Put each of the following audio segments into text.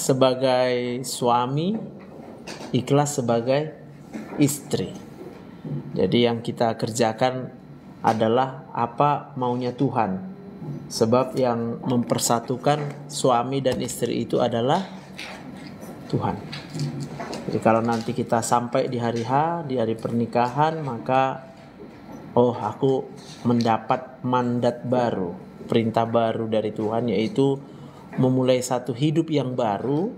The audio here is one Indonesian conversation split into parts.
sebagai suami, ikhlas sebagai istri. Jadi yang kita kerjakan adalah apa maunya Tuhan. Sebab yang mempersatukan suami dan istri itu adalah Tuhan. Jadi kalau nanti kita sampai di hari H, di hari pernikahan, maka aku mendapat mandat baru, perintah baru dari Tuhan, yaitu memulai satu hidup yang baru,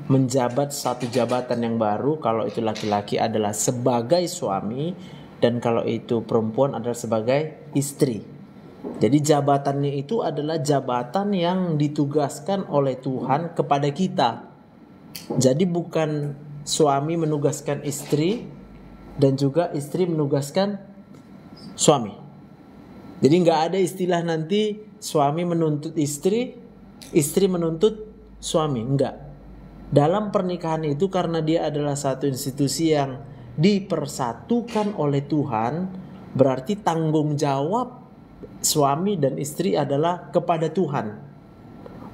menjabat satu jabatan yang baru. Kalau itu laki-laki adalah sebagai suami, dan kalau itu perempuan adalah sebagai istri. Jadi jabatannya itu adalah jabatan yang ditugaskan oleh Tuhan kepada kita. Jadi bukan suami menugaskan istri dan juga istri menugaskan suami. Jadi nggak ada istilah nanti suami menuntut istri, istri menuntut suami. Enggak. Dalam pernikahan itu, karena dia adalah satu institusi yang dipersatukan oleh Tuhan, berarti tanggung jawab suami dan istri adalah kepada Tuhan,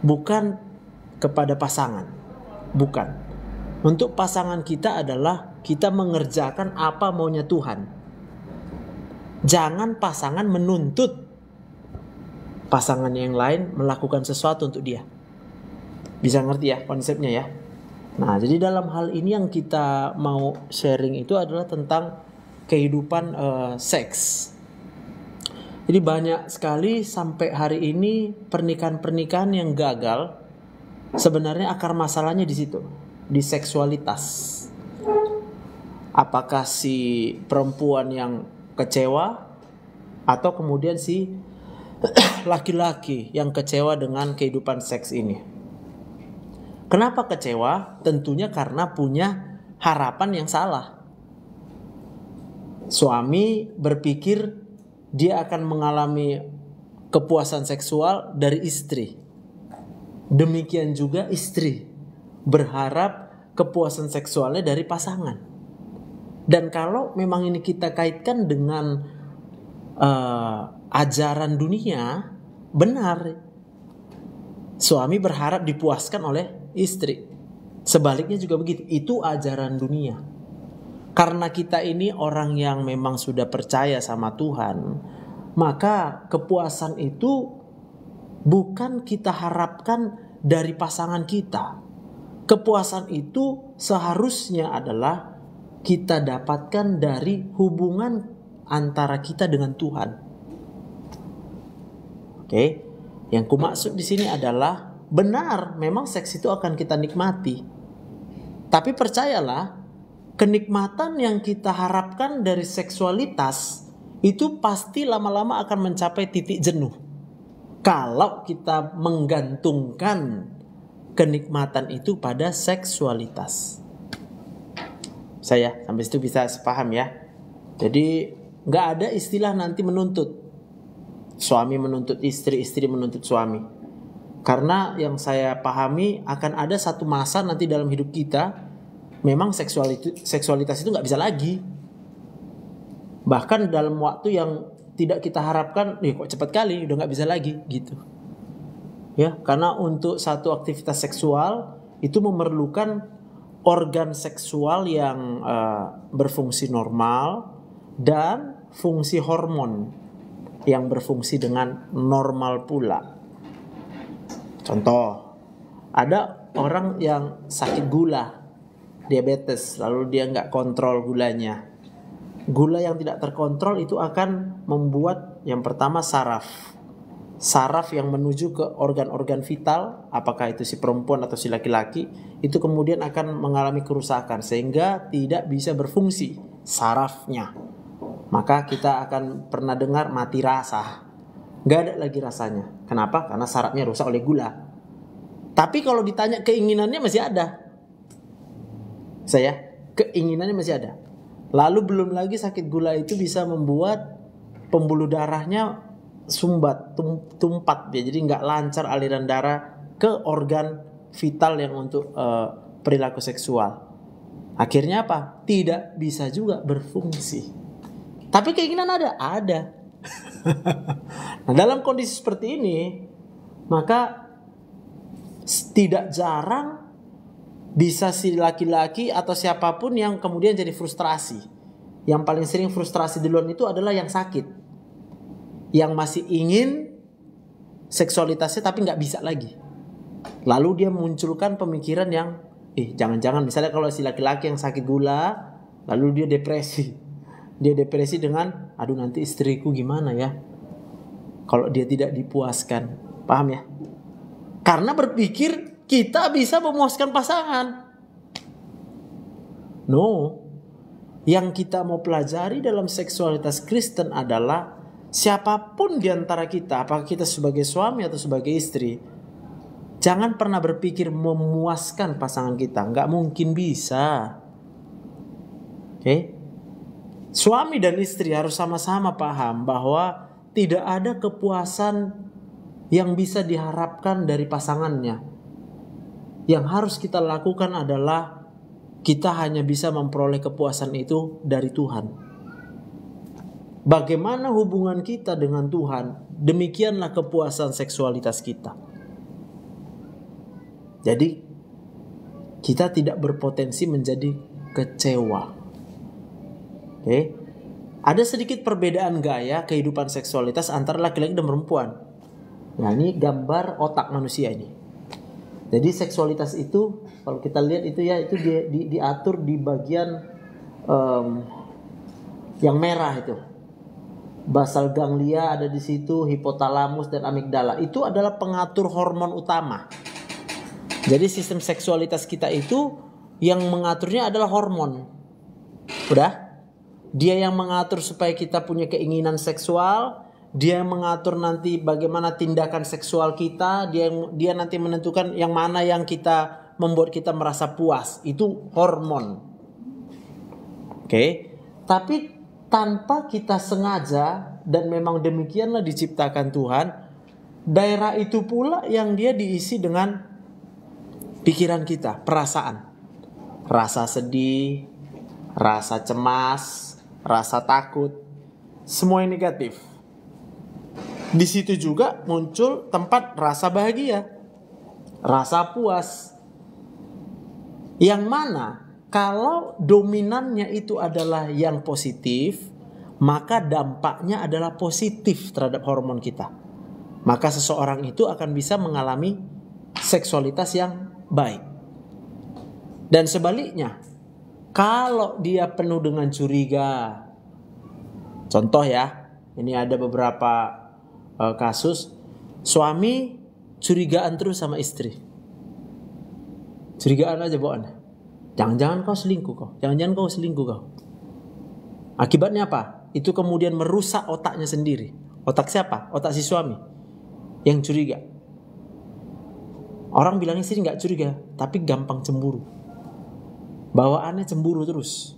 bukan kepada pasangan. Bukan. Untuk pasangan kita adalah kita mengerjakan apa maunya Tuhan. Jangan pasangan menuntut pasangan yang lain melakukan sesuatu untuk dia. Bisa ngerti ya konsepnya ya? Nah, jadi dalam hal ini yang kita mau sharing itu adalah tentang kehidupan seks. Jadi banyak sekali sampai hari ini pernikahan-pernikahan yang gagal. Sebenarnya akar masalahnya di situ, di seksualitas. Apakah si perempuan yang kecewa atau kemudian si laki-laki yang kecewa dengan kehidupan seks ini? Kenapa kecewa? Tentunya karena punya harapan yang salah. Suami berpikir dia akan mengalami kepuasan seksual dari istri. Demikian juga istri berharap kepuasan seksualnya dari pasangan. Dan kalau memang ini kita kaitkan dengan ajaran dunia, benar. Suami berharap dipuaskan oleh istri. Sebaliknya juga begitu. Itu ajaran dunia. Karena kita ini orang yang memang sudah percaya sama Tuhan, maka kepuasan itu bukan kita harapkan dari pasangan kita. Kepuasan itu seharusnya adalah kita dapatkan dari hubungan antara kita dengan Tuhan. Oke, yang kumaksud di sini adalah benar, memang seks itu akan kita nikmati. Tapi percayalah, kenikmatan yang kita harapkan dari seksualitas itu pasti lama-lama akan mencapai titik jenuh. Kalau kita menggantungkan kenikmatan itu pada seksualitas. Saya sampai situ bisa sepaham ya. Jadi nggak ada istilah nanti menuntut. Suami menuntut istri, istri menuntut suami. Karena yang saya pahami akan ada satu masa nanti dalam hidup kita, memang seksualitas itu nggak bisa lagi. Bahkan dalam waktu yang tidak kita harapkan, kok cepat kali udah nggak bisa lagi gitu. Ya, karena untuk satu aktivitas seksual itu memerlukan organ seksual yang berfungsi normal dan fungsi hormon yang berfungsi dengan normal pula. Contoh, ada orang yang sakit gula, diabetes, lalu dia nggak kontrol gulanya. Gula yang tidak terkontrol itu akan membuat yang pertama saraf yang menuju ke organ-organ vital, apakah itu si perempuan atau si laki-laki, itu kemudian akan mengalami kerusakan sehingga tidak bisa berfungsi sarafnya. Maka kita akan pernah dengar mati rasa, gak ada lagi rasanya. Kenapa? Karena sarafnya rusak oleh gula. Tapi kalau ditanya keinginannya masih ada. Keinginannya masih ada. Lalu belum lagi sakit gula itu bisa membuat pembuluh darahnya sumbat, tumpat ya. Jadi nggak lancar aliran darah ke organ vital yang untuk perilaku seksual. Akhirnya apa? Tidak bisa juga berfungsi. Tapi keinginan ada. Nah, dalam kondisi seperti ini, maka tidak jarang Bisa si laki-laki atau siapapun yang kemudian jadi frustrasi. Yang paling sering frustrasi duluan itu adalah yang sakit, yang masih ingin seksualitasnya tapi nggak bisa lagi. Lalu dia munculkan pemikiran yang jangan-jangan misalnya kalau si laki-laki yang sakit gula, lalu dia depresi. Dia depresi dengan, aduh nanti istriku gimana ya kalau dia tidak dipuaskan. Paham ya? Karena berpikir kita bisa memuaskan pasangan. No. Yang kita mau pelajari dalam seksualitas Kristen adalah siapapun di antara kita, apakah kita sebagai suami atau sebagai istri, jangan pernah berpikir memuaskan pasangan kita. Nggak mungkin bisa. Oke? Suami dan istri harus sama-sama paham bahwa tidak ada kepuasan yang bisa diharapkan dari pasangannya. Yang harus kita lakukan adalah kita hanya bisa memperoleh kepuasan itu dari Tuhan. Bagaimana hubungan kita dengan Tuhan, demikianlah kepuasan seksualitas kita. Jadi kita tidak berpotensi menjadi kecewa. Oke? Ada sedikit perbedaan gaya kehidupan seksualitas antara laki-laki dan perempuan. Nah, ini gambar otak manusia ini. Jadi seksualitas itu kalau kita lihat itu ya itu diatur di bagian yang merah itu. Basal ganglia ada di situ, hipotalamus dan amigdala. Itu adalah pengatur hormon utama. Jadi sistem seksualitas kita itu yang mengaturnya adalah hormon. Udah? Dia yang mengatur supaya kita punya keinginan seksual. Dia yang mengatur nanti bagaimana tindakan seksual kita. Dia nanti menentukan yang mana yang kita membuat kita merasa puas. Itu hormon. Oke. Tapi tanpa kita sengaja, dan memang demikianlah diciptakan Tuhan, daerah itu pula yang dia diisi dengan pikiran kita, perasaan. Rasa sedih, rasa cemas, rasa takut, semua yang negatif. Di situ juga muncul tempat rasa bahagia, rasa puas. Yang mana kalau dominannya itu adalah yang positif, maka dampaknya adalah positif terhadap hormon kita. Maka seseorang itu akan bisa mengalami seksualitas yang baik. Dan sebaliknya, kalau dia penuh dengan curiga, contoh ya, ini ada beberapa kasus suami curigaan terus sama istri. Curigaan aja bawaan. Jangan-jangan kau selingkuh kau. Jangan-jangan kau selingkuh kau. Akibatnya apa? Itu kemudian merusak otaknya sendiri. Otak siapa? Otak si suami yang curiga. Orang bilang istri gak curiga, tapi gampang cemburu. Bawaannya cemburu terus.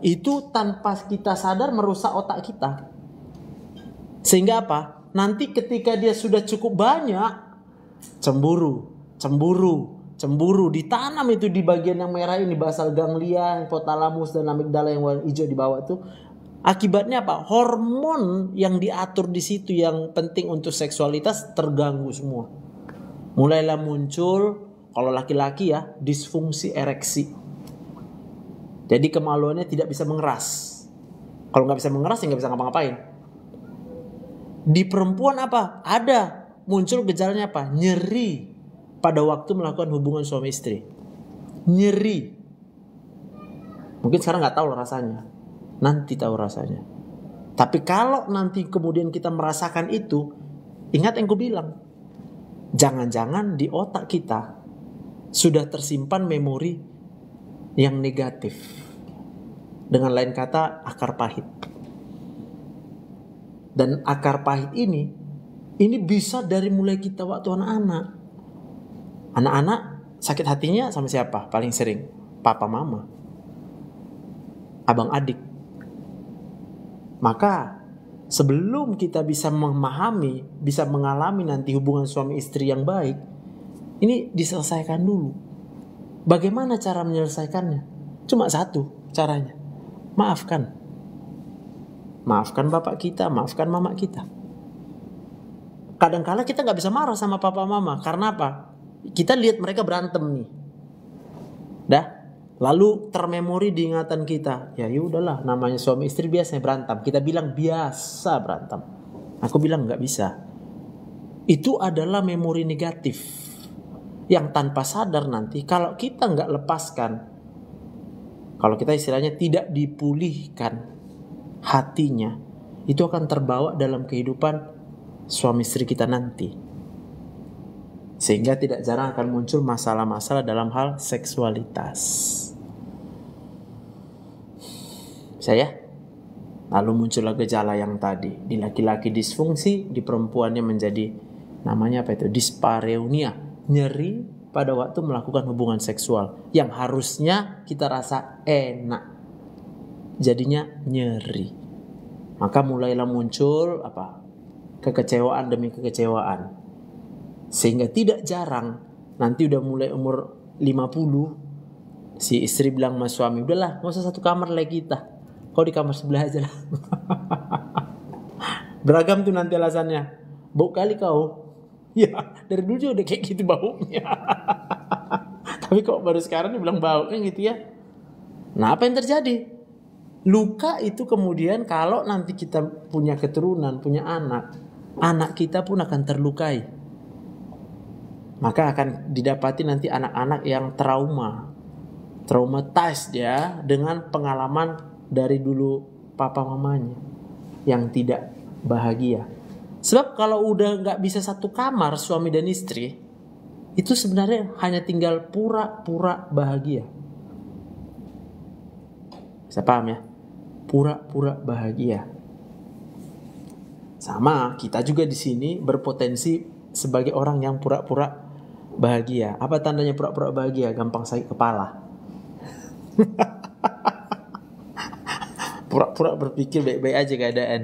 Itu tanpa kita sadar merusak otak kita. Sehingga apa? Nanti ketika dia sudah cukup banyak, cemburu. Ditanam itu di bagian yang merah ini, basal ganglia, hipotalamus dan amigdala yang warna hijau di bawah itu. Akibatnya apa? Hormon yang diatur di situ yang penting untuk seksualitas terganggu semua. Mulailah muncul, kalau laki-laki ya, disfungsi ereksi. Jadi kemaluannya tidak bisa mengeras. Kalau nggak bisa mengeras ya nggak bisa ngapa-ngapain. Di perempuan apa? Ada muncul gejalanya apa? Nyeri pada waktu melakukan hubungan suami istri. Nyeri. Mungkin sekarang nggak tahu rasanya. Nanti tahu rasanya. Tapi kalau nanti kemudian kita merasakan itu, ingat yang gue bilang. Jangan-jangan di otak kita sudah tersimpan memori yang negatif. Dengan lain kata, akar pahit. Dan akar pahit ini bisa dari mulai kita waktu anak-anak. Anak-anak sakit hatinya sama siapa? Paling sering papa mama, abang adik. Maka sebelum kita bisa memahami, bisa mengalami nanti hubungan suami istri yang baik, ini diselesaikan dulu. Bagaimana cara menyelesaikannya? Cuma satu caranya. Maafkan. Maafkan bapak kita, maafkan mama kita. Kadang-kala kita gak bisa marah sama papa mama. Karena apa? kita lihat mereka berantem nih. Dah, lalu termemori di ingatan kita. Ya udahlah, namanya suami istri biasanya berantem. Kita bilang biasa berantem. Aku bilang nggak bisa. Itu adalah memori negatif yang tanpa sadar nanti kalau kita nggak lepaskan, kalau kita istilahnya tidak dipulihkan hatinya, itu akan terbawa dalam kehidupan suami istri kita nanti. Sehingga tidak jarang akan muncul masalah-masalah dalam hal seksualitas. Saya, lalu muncullah gejala yang tadi. Di laki-laki disfungsi, di perempuannya menjadi namanya apa itu? Dispareunia, nyeri pada waktu melakukan hubungan seksual yang harusnya kita rasa enak, jadinya nyeri. Maka mulailah muncul apa? Kekecewaan demi kekecewaan. Sehingga tidak jarang nanti udah mulai umur 50, si istri bilang sama suami, udahlah gak usah satu kamar lagi kita, kau di kamar sebelah aja lah. Beragam tuh nanti alasannya. Bau kali kau. Ya dari dulu juga udah kayak gitu baunya. Tapi kok baru sekarang dibilang bau kan gitu ya. Nah apa yang terjadi? Luka itu kemudian kalau nanti kita punya keturunan, punya anak, anak kita pun akan terlukai. Maka akan didapati nanti anak-anak yang traumatized ya, dengan pengalaman dari dulu papa mamanya yang tidak bahagia. Sebab kalau udah gak bisa satu kamar suami dan istri, itu sebenarnya hanya tinggal pura-pura bahagia. Bisa paham ya? Pura-pura bahagia. Sama kita juga di sini berpotensi sebagai orang yang pura-pura bahagia. Apa tandanya pura-pura bahagia? Gampang sakit kepala. Pura-pura berpikir baik-baik aja keadaan,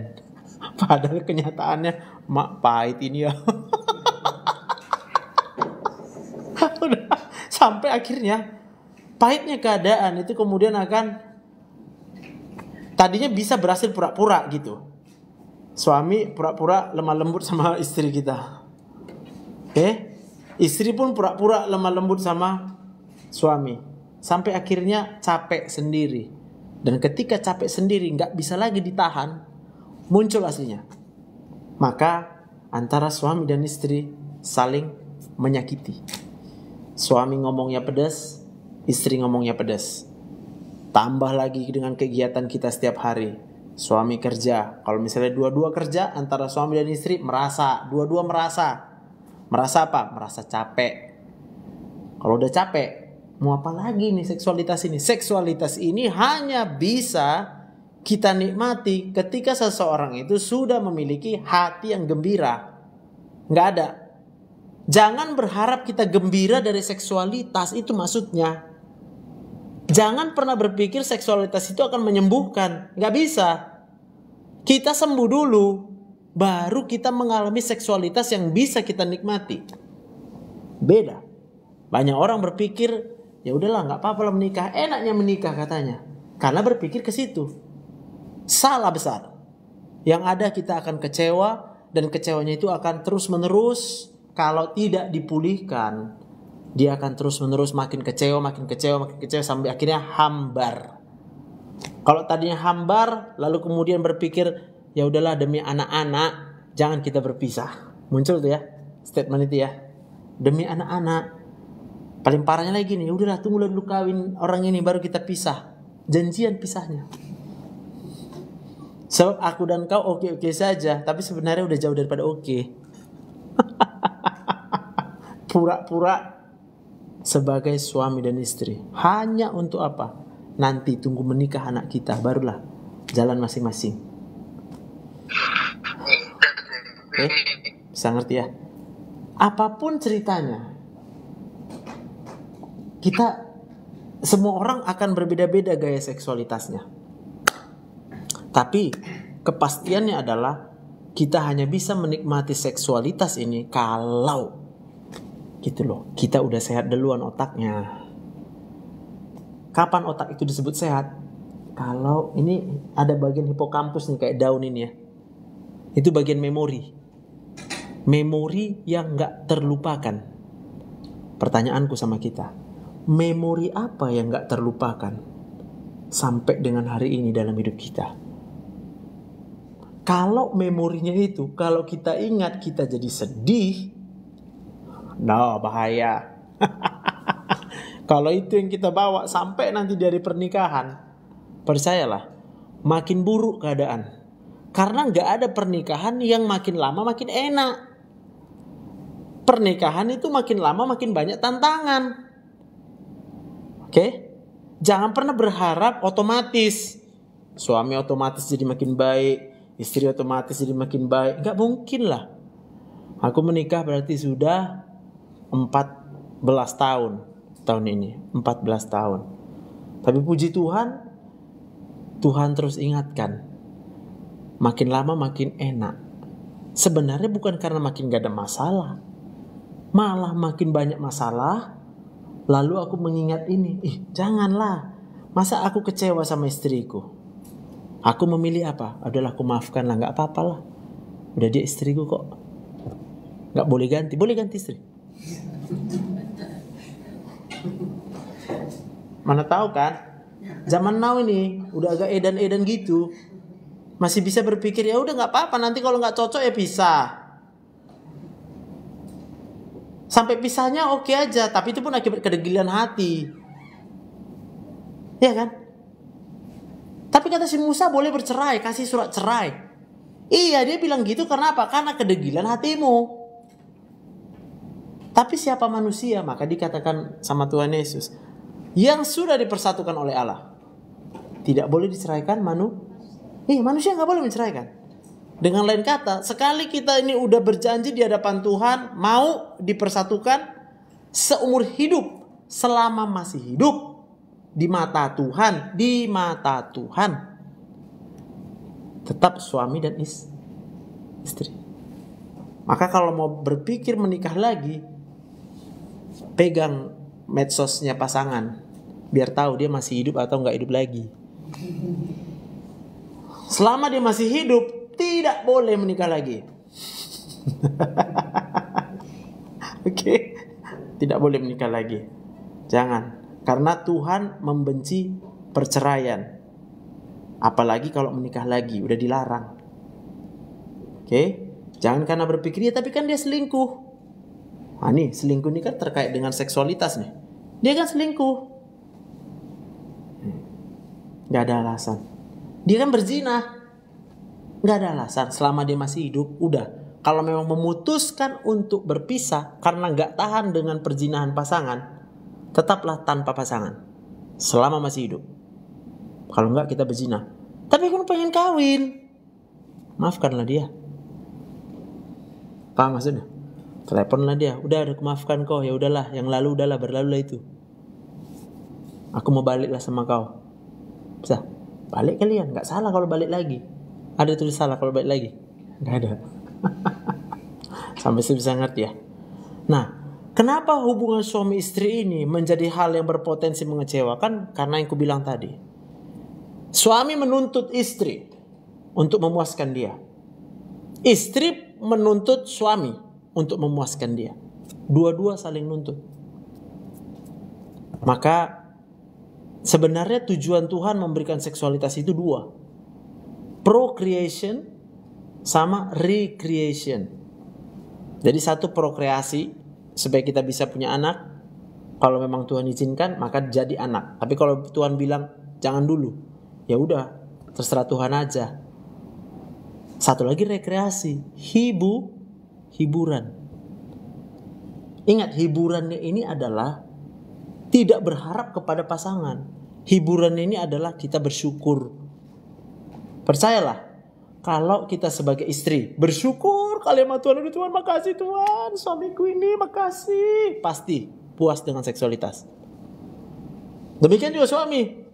padahal kenyataannya mak pahit ini ya. Udah, sampai akhirnya pahitnya keadaan itu kemudian akan, tadinya bisa berhasil pura-pura gitu. Suami pura-pura lemah lembut sama istri kita. Istri pun pura-pura lemah lembut sama suami. Sampai akhirnya capek sendiri. Dan ketika capek sendiri gak bisa lagi ditahan, muncul aslinya. Maka antara suami dan istri saling menyakiti. Suami ngomongnya pedas, istri ngomongnya pedas. Tambah lagi dengan kegiatan kita setiap hari. Suami kerja. Kalau misalnya dua-dua kerja, antara suami dan istri dua-dua merasa. Merasa apa? Merasa capek. Kalau udah capek, mau apa lagi nih seksualitas ini? Seksualitas ini hanya bisa kita nikmati ketika seseorang itu sudah memiliki hati yang gembira. Nggak ada. Jangan berharap kita gembira dari seksualitas, itu maksudnya. Jangan pernah berpikir seksualitas itu akan menyembuhkan. Nggak bisa. Kita sembuh dulu, baru kita mengalami seksualitas yang bisa kita nikmati. Beda. Banyak orang berpikir, ya udahlah nggak apa-apa lah menikah, enaknya menikah katanya. Karena berpikir ke situ. Salah besar. Yang ada kita akan kecewa, dan kecewanya itu akan terus menerus. Kalau tidak dipulihkan, dia akan terus menerus makin kecewa sampai akhirnya hambar. Kalau tadinya hambar, lalu kemudian berpikir, ya udahlah demi anak-anak jangan kita berpisah. Muncul tuh ya statement itu ya, demi anak-anak. Paling parahnya lagi nih, udahlah tunggulah dulu kawin orang ini baru kita pisah. Janjian pisahnya. Sebab aku dan kau oke-oke saja, tapi sebenarnya udah jauh daripada oke. Pura-pura sebagai suami dan istri. Hanya untuk apa? Nanti tunggu menikah anak kita, barulah jalan masing-masing. Bisa ngerti ya? Apapun ceritanya, kita semua orang akan berbeda-beda gaya seksualitasnya. Tapi kepastiannya adalah kita hanya bisa menikmati seksualitas ini kalau gitu loh, kita udah sehat duluan otaknya. Kapan otak itu disebut sehat? Kalau ini ada bagian hipokampus nih kayak daun ini ya. Itu bagian memori. Memori yang gak terlupakan. Pertanyaanku sama kita, memori apa yang gak terlupakan sampai dengan hari ini dalam hidup kita? Kalau memorinya itu, kalau kita ingat kita jadi sedih, nah bahaya. Kalau itu yang kita bawa sampai nanti dari pernikahan, percayalah, makin buruk keadaan. Karena gak ada pernikahan yang makin lama makin enak. Pernikahan itu makin lama makin banyak tantangan. Oke? Jangan pernah berharap otomatis. Suami otomatis jadi makin baik, istri otomatis jadi makin baik. Gak mungkin lah. Aku menikah berarti sudah 14 tahun. Tahun ini 14 tahun. Tapi puji Tuhan, Tuhan terus ingatkan, makin lama makin enak. Sebenarnya bukan karena makin gak ada masalah, malah makin banyak masalah. Lalu aku mengingat ini, janganlah, masa aku kecewa sama istriku. Aku memilih apa? Adalah aku maafkan lah, gak apa-apa lah. Udah dia istriku kok, gak boleh ganti. Boleh ganti istri? Mana tahu kan? Zaman now ini udah agak edan-edan gitu, masih bisa berpikir ya udah nggak apa-apa, nanti kalau nggak cocok ya pisah. Sampai pisahnya oke aja, tapi itu pun akibat kedegilan hati, ya kan? Tapi kata si Musa boleh bercerai, kasih surat cerai. Iya, dia bilang gitu karena apa? Karena kedegilan hatimu. Tapi siapa manusia? Maka dikatakan sama Tuhan Yesus, yang sudah dipersatukan oleh Allah tidak boleh diceraikan manusia nggak boleh menceraikan. Dengan lain kata, sekali kita ini udah berjanji di hadapan Tuhan mau dipersatukan seumur hidup, selama masih hidup di mata Tuhan, tetap suami dan istri. Maka kalau mau berpikir menikah lagi, pegang medsosnya pasangan, biar tahu dia masih hidup atau nggak hidup lagi. Selama dia masih hidup, tidak boleh menikah lagi. Oke? Tidak boleh menikah lagi. Jangan. Karena Tuhan membenci perceraian. Apalagi kalau menikah lagi, udah dilarang. Oke? Jangan karena berpikir, ya tapi kan dia selingkuh. Nah nih, selingkuh ini kan terkait dengan seksualitas nih. Dia kan selingkuh. Gak ada alasan. Dia kan berzina. Gak ada alasan. Selama dia masih hidup, udah. Kalau memang memutuskan untuk berpisah karena gak tahan dengan perzinahan pasangan, tetaplah tanpa pasangan selama masih hidup. Kalau enggak kita berzina. Tapi aku pengen kawin, maafkanlah dia. Paham maksudnya? Teleponlah dia, udah aku maafkan kau, ya udahlah, yang lalu udahlah, berlalu lah itu. Aku mau baliklah sama kau. Bisa? Balik kalian, nggak salah kalau balik lagi. Ada tulis salah kalau balik lagi? Nggak ada. Sampai saya bisa ngerti ya. Nah, kenapa hubungan suami istri ini menjadi hal yang berpotensi mengecewakan? Karena yang ku bilang tadi, suami menuntut istri untuk memuaskan dia, istri menuntut suami untuk memuaskan dia. Dua-dua saling nuntut. Maka sebenarnya tujuan Tuhan memberikan seksualitas itu dua, procreation sama recreation. Jadi satu prokreasi supaya kita bisa punya anak. Kalau memang Tuhan izinkan maka jadi anak. Tapi kalau Tuhan bilang jangan dulu, ya udah terserah Tuhan aja. Satu lagi rekreasi, hiburan. Ingat, hiburannya ini adalah tidak berharap kepada pasangan. Hiburannya ini adalah kita bersyukur. Percayalah, kalau kita sebagai istri bersyukur kali sama Tuhan, aduh Tuhan makasih Tuhan, suamiku ini makasih, pasti puas dengan seksualitas. Demikian juga suami,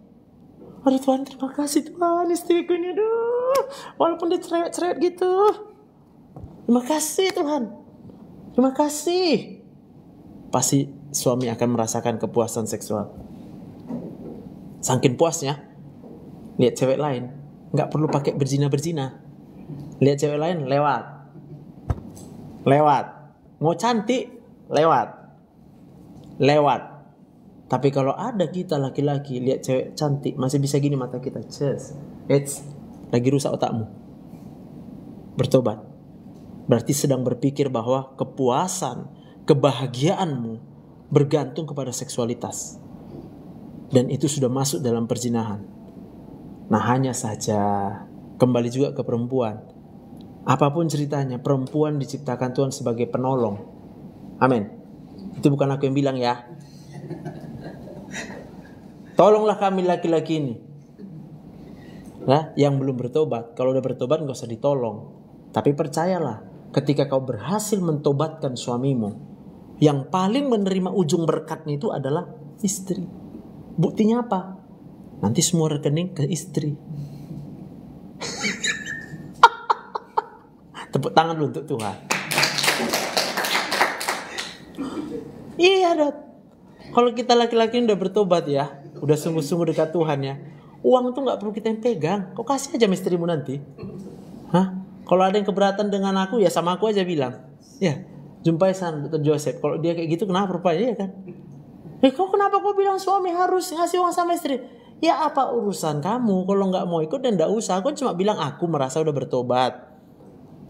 aduh Tuhan terima kasih Tuhan, istriku ini aduh, walaupun dia cerewet gitu, terima kasih Tuhan, terima kasih. Pasti suami akan merasakan kepuasan seksual. Saking puasnya, lihat cewek lain, nggak perlu pakai berzina. Lihat cewek lain lewat, mau cantik lewat, lewat. Tapi kalau ada kita laki-laki lihat cewek cantik masih bisa gini mata kita, lagi rusak otakmu. Bertobat. Berarti sedang berpikir bahwa kepuasan, kebahagiaanmu bergantung kepada seksualitas. Dan itu sudah masuk dalam perzinahan. Nah, hanya saja kembali juga ke perempuan. Apapun ceritanya, perempuan diciptakan Tuhan sebagai penolong. Amin. Itu bukan aku yang bilang ya. Tolonglah kami laki-laki ini. Nah, yang belum bertobat, kalau udah bertobat gak usah ditolong. Tapi percayalah, ketika kau berhasil mentobatkan suamimu, yang paling menerima ujung berkatnya itu adalah istri. Buktinya apa? Nanti semua rekening ke istri. Tepuk tangan dulu untuk Tuhan. Iya, Dot. Kalau kita laki-laki udah bertobat ya, udah sungguh-sungguh dekat Tuhan ya, uang tuh gak perlu kita yang pegang. Kau kasih aja istrimu nanti. Kalau ada yang keberatan dengan aku ya sama aku aja bilang. Ya, jumpai sana Dr. Joseph. Kalau dia kayak gitu kenapa rupanya ya kan? Kau kenapa kau bilang suami harus ngasih uang sama istri? Ya apa urusan kamu? Kalau gak mau ikut dan gak usah. Aku cuma bilang aku merasa udah bertobat.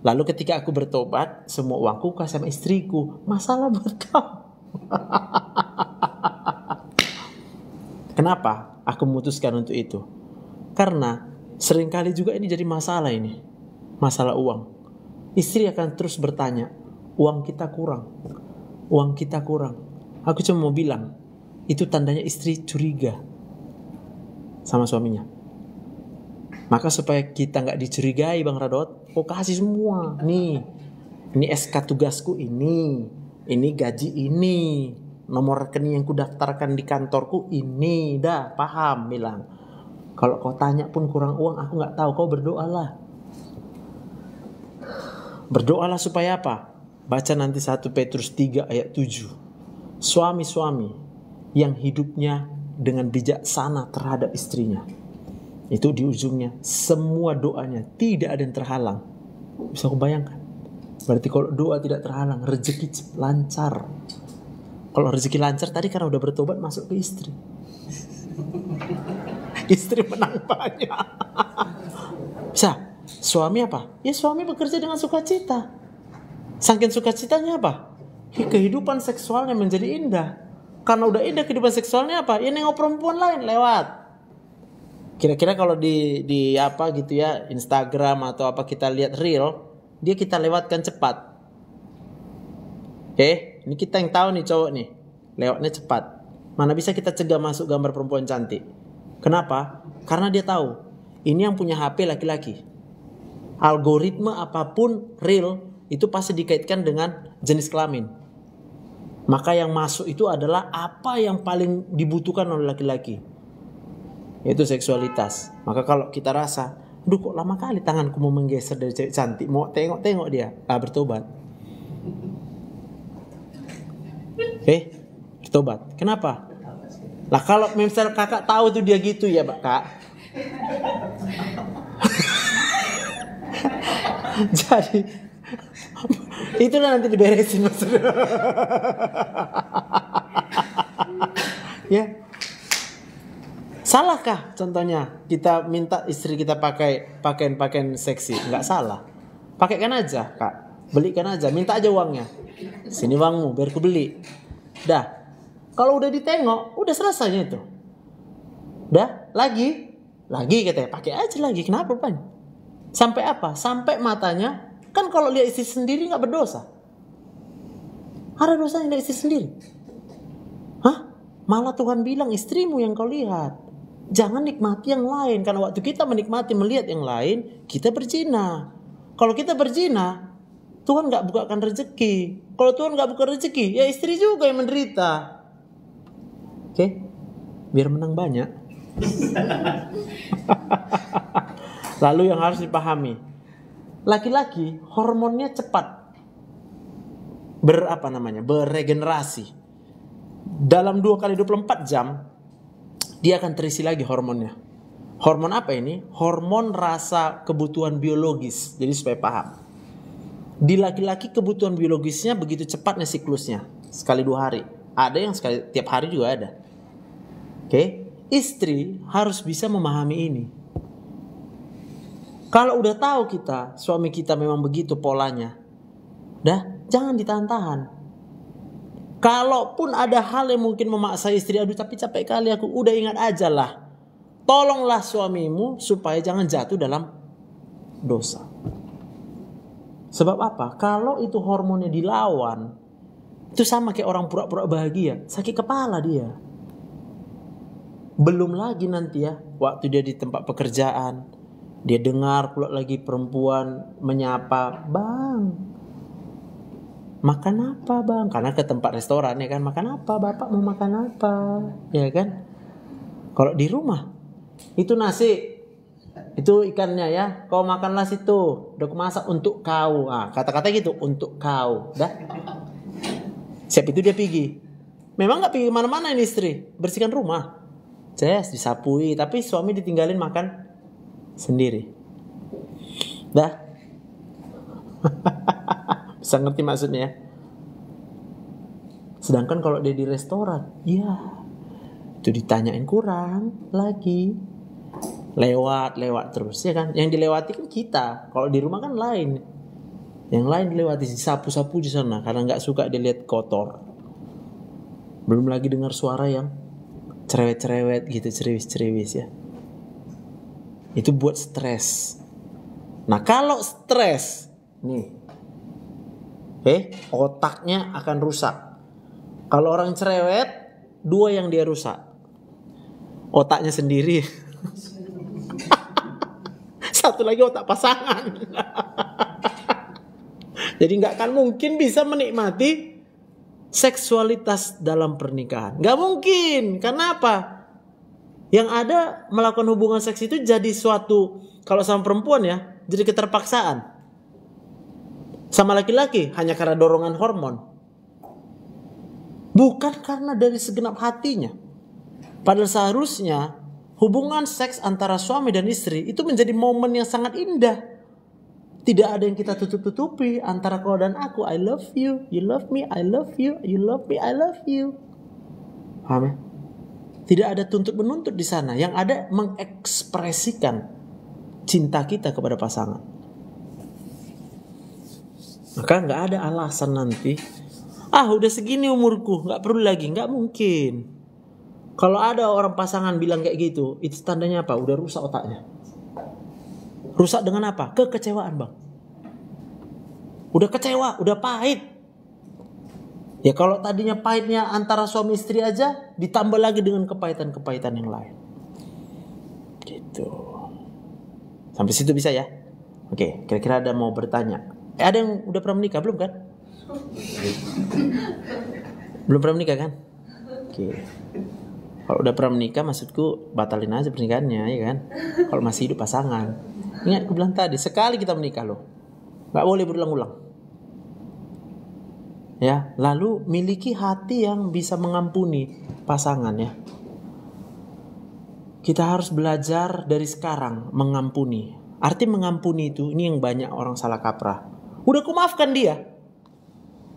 Lalu ketika aku bertobat, semua uangku kasih sama istriku. Masalah buat kau. Kenapa aku memutuskan untuk itu? Karena seringkali juga ini jadi masalah ini. Masalah uang. Istri akan terus bertanya, uang kita kurang. Uang kita kurang. Aku cuma mau bilang, itu tandanya istri curiga sama suaminya. Maka supaya kita gak dicurigai Bang Radot, kau kasih semua. Nih, ini SK tugasku ini gaji ini. Nomor rekening yang kudaftarkan di kantorku ini, dah paham bilang. Kalau kau tanya pun kurang uang, aku nggak tahu. Kau berdoalah. Berdoalah supaya apa? Baca nanti 1 Petrus 3 ayat 7. Suami-suami yang hidupnya dengan bijaksana terhadap istrinya, itu di ujungnya semua doanya tidak ada yang terhalang. Bisa kau bayangkan? Berarti kalau doa tidak terhalang, rezeki lancar. Kalau rezeki lancar tadi karena udah bertobat masuk ke istri. Istri menang banyak. Bisa. Suami apa? Ya suami bekerja dengan sukacita. Saking sukacitanya apa? Kehidupan seksualnya menjadi indah. Karena udah indah kehidupan seksualnya apa? Ya nengok perempuan lain lewat. Kira-kira kalau di apa gitu ya, Instagram atau apa kita lihat reel, dia kita lewatkan cepat. Oke, ini kita yang tahu nih cowok nih, lewatnya cepat. Mana bisa kita cegah masuk gambar perempuan cantik? Kenapa? Karena dia tahu, ini yang punya HP laki-laki. Algoritma apapun real itu pasti dikaitkan dengan jenis kelamin. Maka yang masuk itu adalah apa yang paling dibutuhkan oleh laki-laki, yaitu seksualitas. Maka kalau kita rasa, duh kok lama kali tanganku mau menggeser dari cewek cantik, mau tengok-tengok dia, bertobat. Bertobat. Kenapa? Lah kalau misal kakak tahu tuh dia gitu ya kak. Jadi itulah nanti diberesin maksudnya. Ya. Salahkah contohnya kita minta istri kita pakai pakaian seksi? Enggak salah. Pakaikan aja kak. Belikan aja. Minta aja uangnya. Sini uangmu biar ku beli. Dah. Kalau udah ditengok, udah selesai itu. Udah, lagi katanya, pakai aja lagi. Kenapa, Pan? Sampai apa? Sampai matanya, kan kalau lihat istri sendiri nggak berdosa. Ada dosanya lihat istri sendiri. Malah Tuhan bilang istrimu yang kau lihat. Jangan nikmati yang lain. Karena waktu kita menikmati melihat yang lain, kita berzina. Kalau kita berzina, Tuhan nggak bukakan rezeki. Kalau Tuhan nggak buka rezeki, ya istri juga yang menderita. Oke, biar menang banyak. Lalu yang harus dipahami, laki-laki hormonnya cepat beregenerasi. Dalam 2x24 jam dia akan terisi lagi hormonnya. Hormon apa ini? Hormon rasa kebutuhan biologis. Jadi supaya paham, di laki-laki kebutuhan biologisnya begitu cepatnya siklusnya, sekali 2 hari. Ada yang sekali tiap hari juga ada. Oke? Istri harus bisa memahami ini. Kalau udah tahu kita, suami kita memang begitu polanya, jangan ditahan-tahan. Kalaupun ada hal yang mungkin memaksa istri, aduh tapi capek kali aku, udah ingat aja lah. Tolonglah suamimu supaya jangan jatuh dalam dosa. Sebab apa? Kalau itu hormonnya dilawan, itu sama kayak orang pura-pura bahagia, sakit kepala dia. Belum lagi nanti ya, waktu dia di tempat pekerjaan, dia dengar pula lagi perempuan menyapa, "Bang, makan apa bang?" Karena ke tempat restoran ya kan, "Makan apa bapak, mau makan apa?" Ya kan. Kalau di rumah itu nasi, itu ikannya ya, "Kau makanlah situ, udah kumasak untuk kau." Kata-kata gitu, untuk kau. Siap itu dia pergi. Memang gak pergi mana-mana ini istri, bersihkan rumah, disapui, tapi suami ditinggalin makan sendiri. Bisa ngerti maksudnya ya? Sedangkan kalau dia di restoran, ya itu ditanyain kurang lagi, lewat terus ya kan. Yang dilewati kan kita, kalau di rumah kan lain. Yang lain dilewati, disapu-sapu di sana karena nggak suka dilihat kotor. Belum lagi dengar suara yang cerewet-cerewet gitu, cerewis-cerewis ya. Itu buat stres. Nah kalau stres nih, otaknya akan rusak. Kalau orang cerewet, 2 yang dia rusak, otaknya sendiri. Satu lagi otak pasangan. Jadi gak akan mungkin bisa menikmati seksualitas dalam pernikahan. Gak mungkin. Karena apa? Yang ada melakukan hubungan seks itu jadi suatu, kalau sama perempuan ya, jadi keterpaksaan. Sama laki-laki hanya karena dorongan hormon. Bukan karena dari segenap hatinya. Padahal seharusnya hubungan seks antara suami dan istri itu menjadi momen yang sangat indah. Tidak ada yang kita tutup-tutupi antara kau dan aku. I love you, you love me, I love you, you love me, I love you. Paham ya? Tidak ada tuntut-menuntut di sana. Yang ada mengekspresikan cinta kita kepada pasangan. Maka gak ada alasan nanti, udah segini umurku, gak perlu lagi. Gak mungkin. Kalau ada orang pasangan bilang kayak gitu, itu tandanya apa? Udah rusak otaknya. Rusak dengan apa? Kekecewaan bang. Udah kecewa, udah pahit. Ya kalau tadinya pahitnya antara suami istri aja, ditambah lagi dengan kepahitan-kepahitan yang lain. Gitu. Sampai situ bisa ya? Oke, kira-kira ada mau bertanya? Ada yang udah pernah menikah belum kan? Belum pernah menikah kan? Oke. Kalau udah pernah menikah, maksudku batalin aja pernikahannya ya kan? Kalau masih hidup pasangan. Ingat aku bilang tadi, sekali kita menikah loh, gak boleh berulang-ulang. Ya, lalu miliki hati yang bisa mengampuni pasangan ya. Kita harus belajar dari sekarang mengampuni. Arti mengampuni itu, ini yang banyak orang salah kaprah. Udah aku maafkan dia.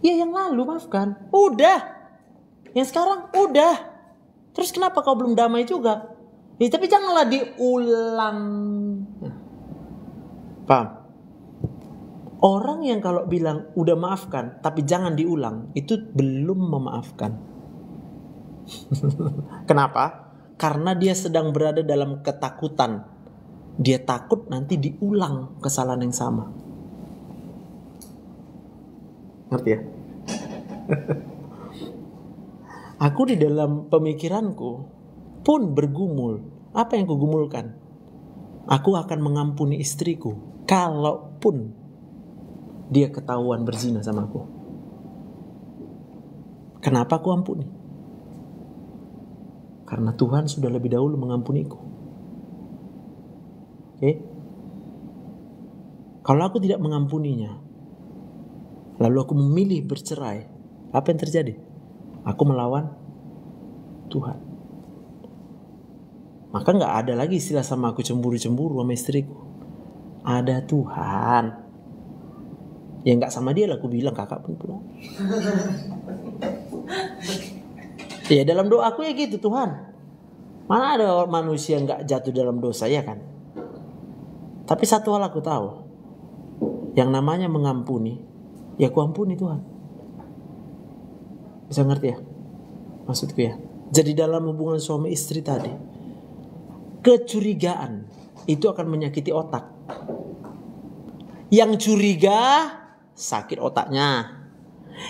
Ya yang lalu maafkan. Udah. Yang sekarang udah. Terus kenapa kau belum damai juga? Ya, tapi janganlah diulang. Paham? Orang yang kalau bilang udah maafkan tapi jangan diulang, itu belum memaafkan. Kenapa? Karena dia sedang berada dalam ketakutan. Dia takut nanti diulang kesalahan yang sama. Ngerti ya? Aku di dalam pemikiranku pun bergumul. Apa yang kugumulkan? Aku akan mengampuni istriku kalaupun dia ketahuan berzina sama aku. Kenapa aku ampuni? Karena Tuhan sudah lebih dahulu mengampuniku. Oke? Kalau aku tidak mengampuninya, lalu aku memilih bercerai, apa yang terjadi? Aku melawan Tuhan. Maka gak ada lagi istilah sama aku cemburu-cemburu sama istriku. Ada Tuhan. Ya gak sama dia lah aku bilang, kakak pun pulang. Ya dalam doaku ya gitu, Tuhan. Mana ada manusia nggak jatuh dalam dosa, ya kan? Tapi satu hal aku tahu, yang namanya mengampuni, ya ku ampuni Tuhan. Bisa ngerti ya? Maksudku ya. Jadi dalam hubungan suami istri tadi, kecurigaan itu akan menyakiti otak. Yang curiga sakit otaknya.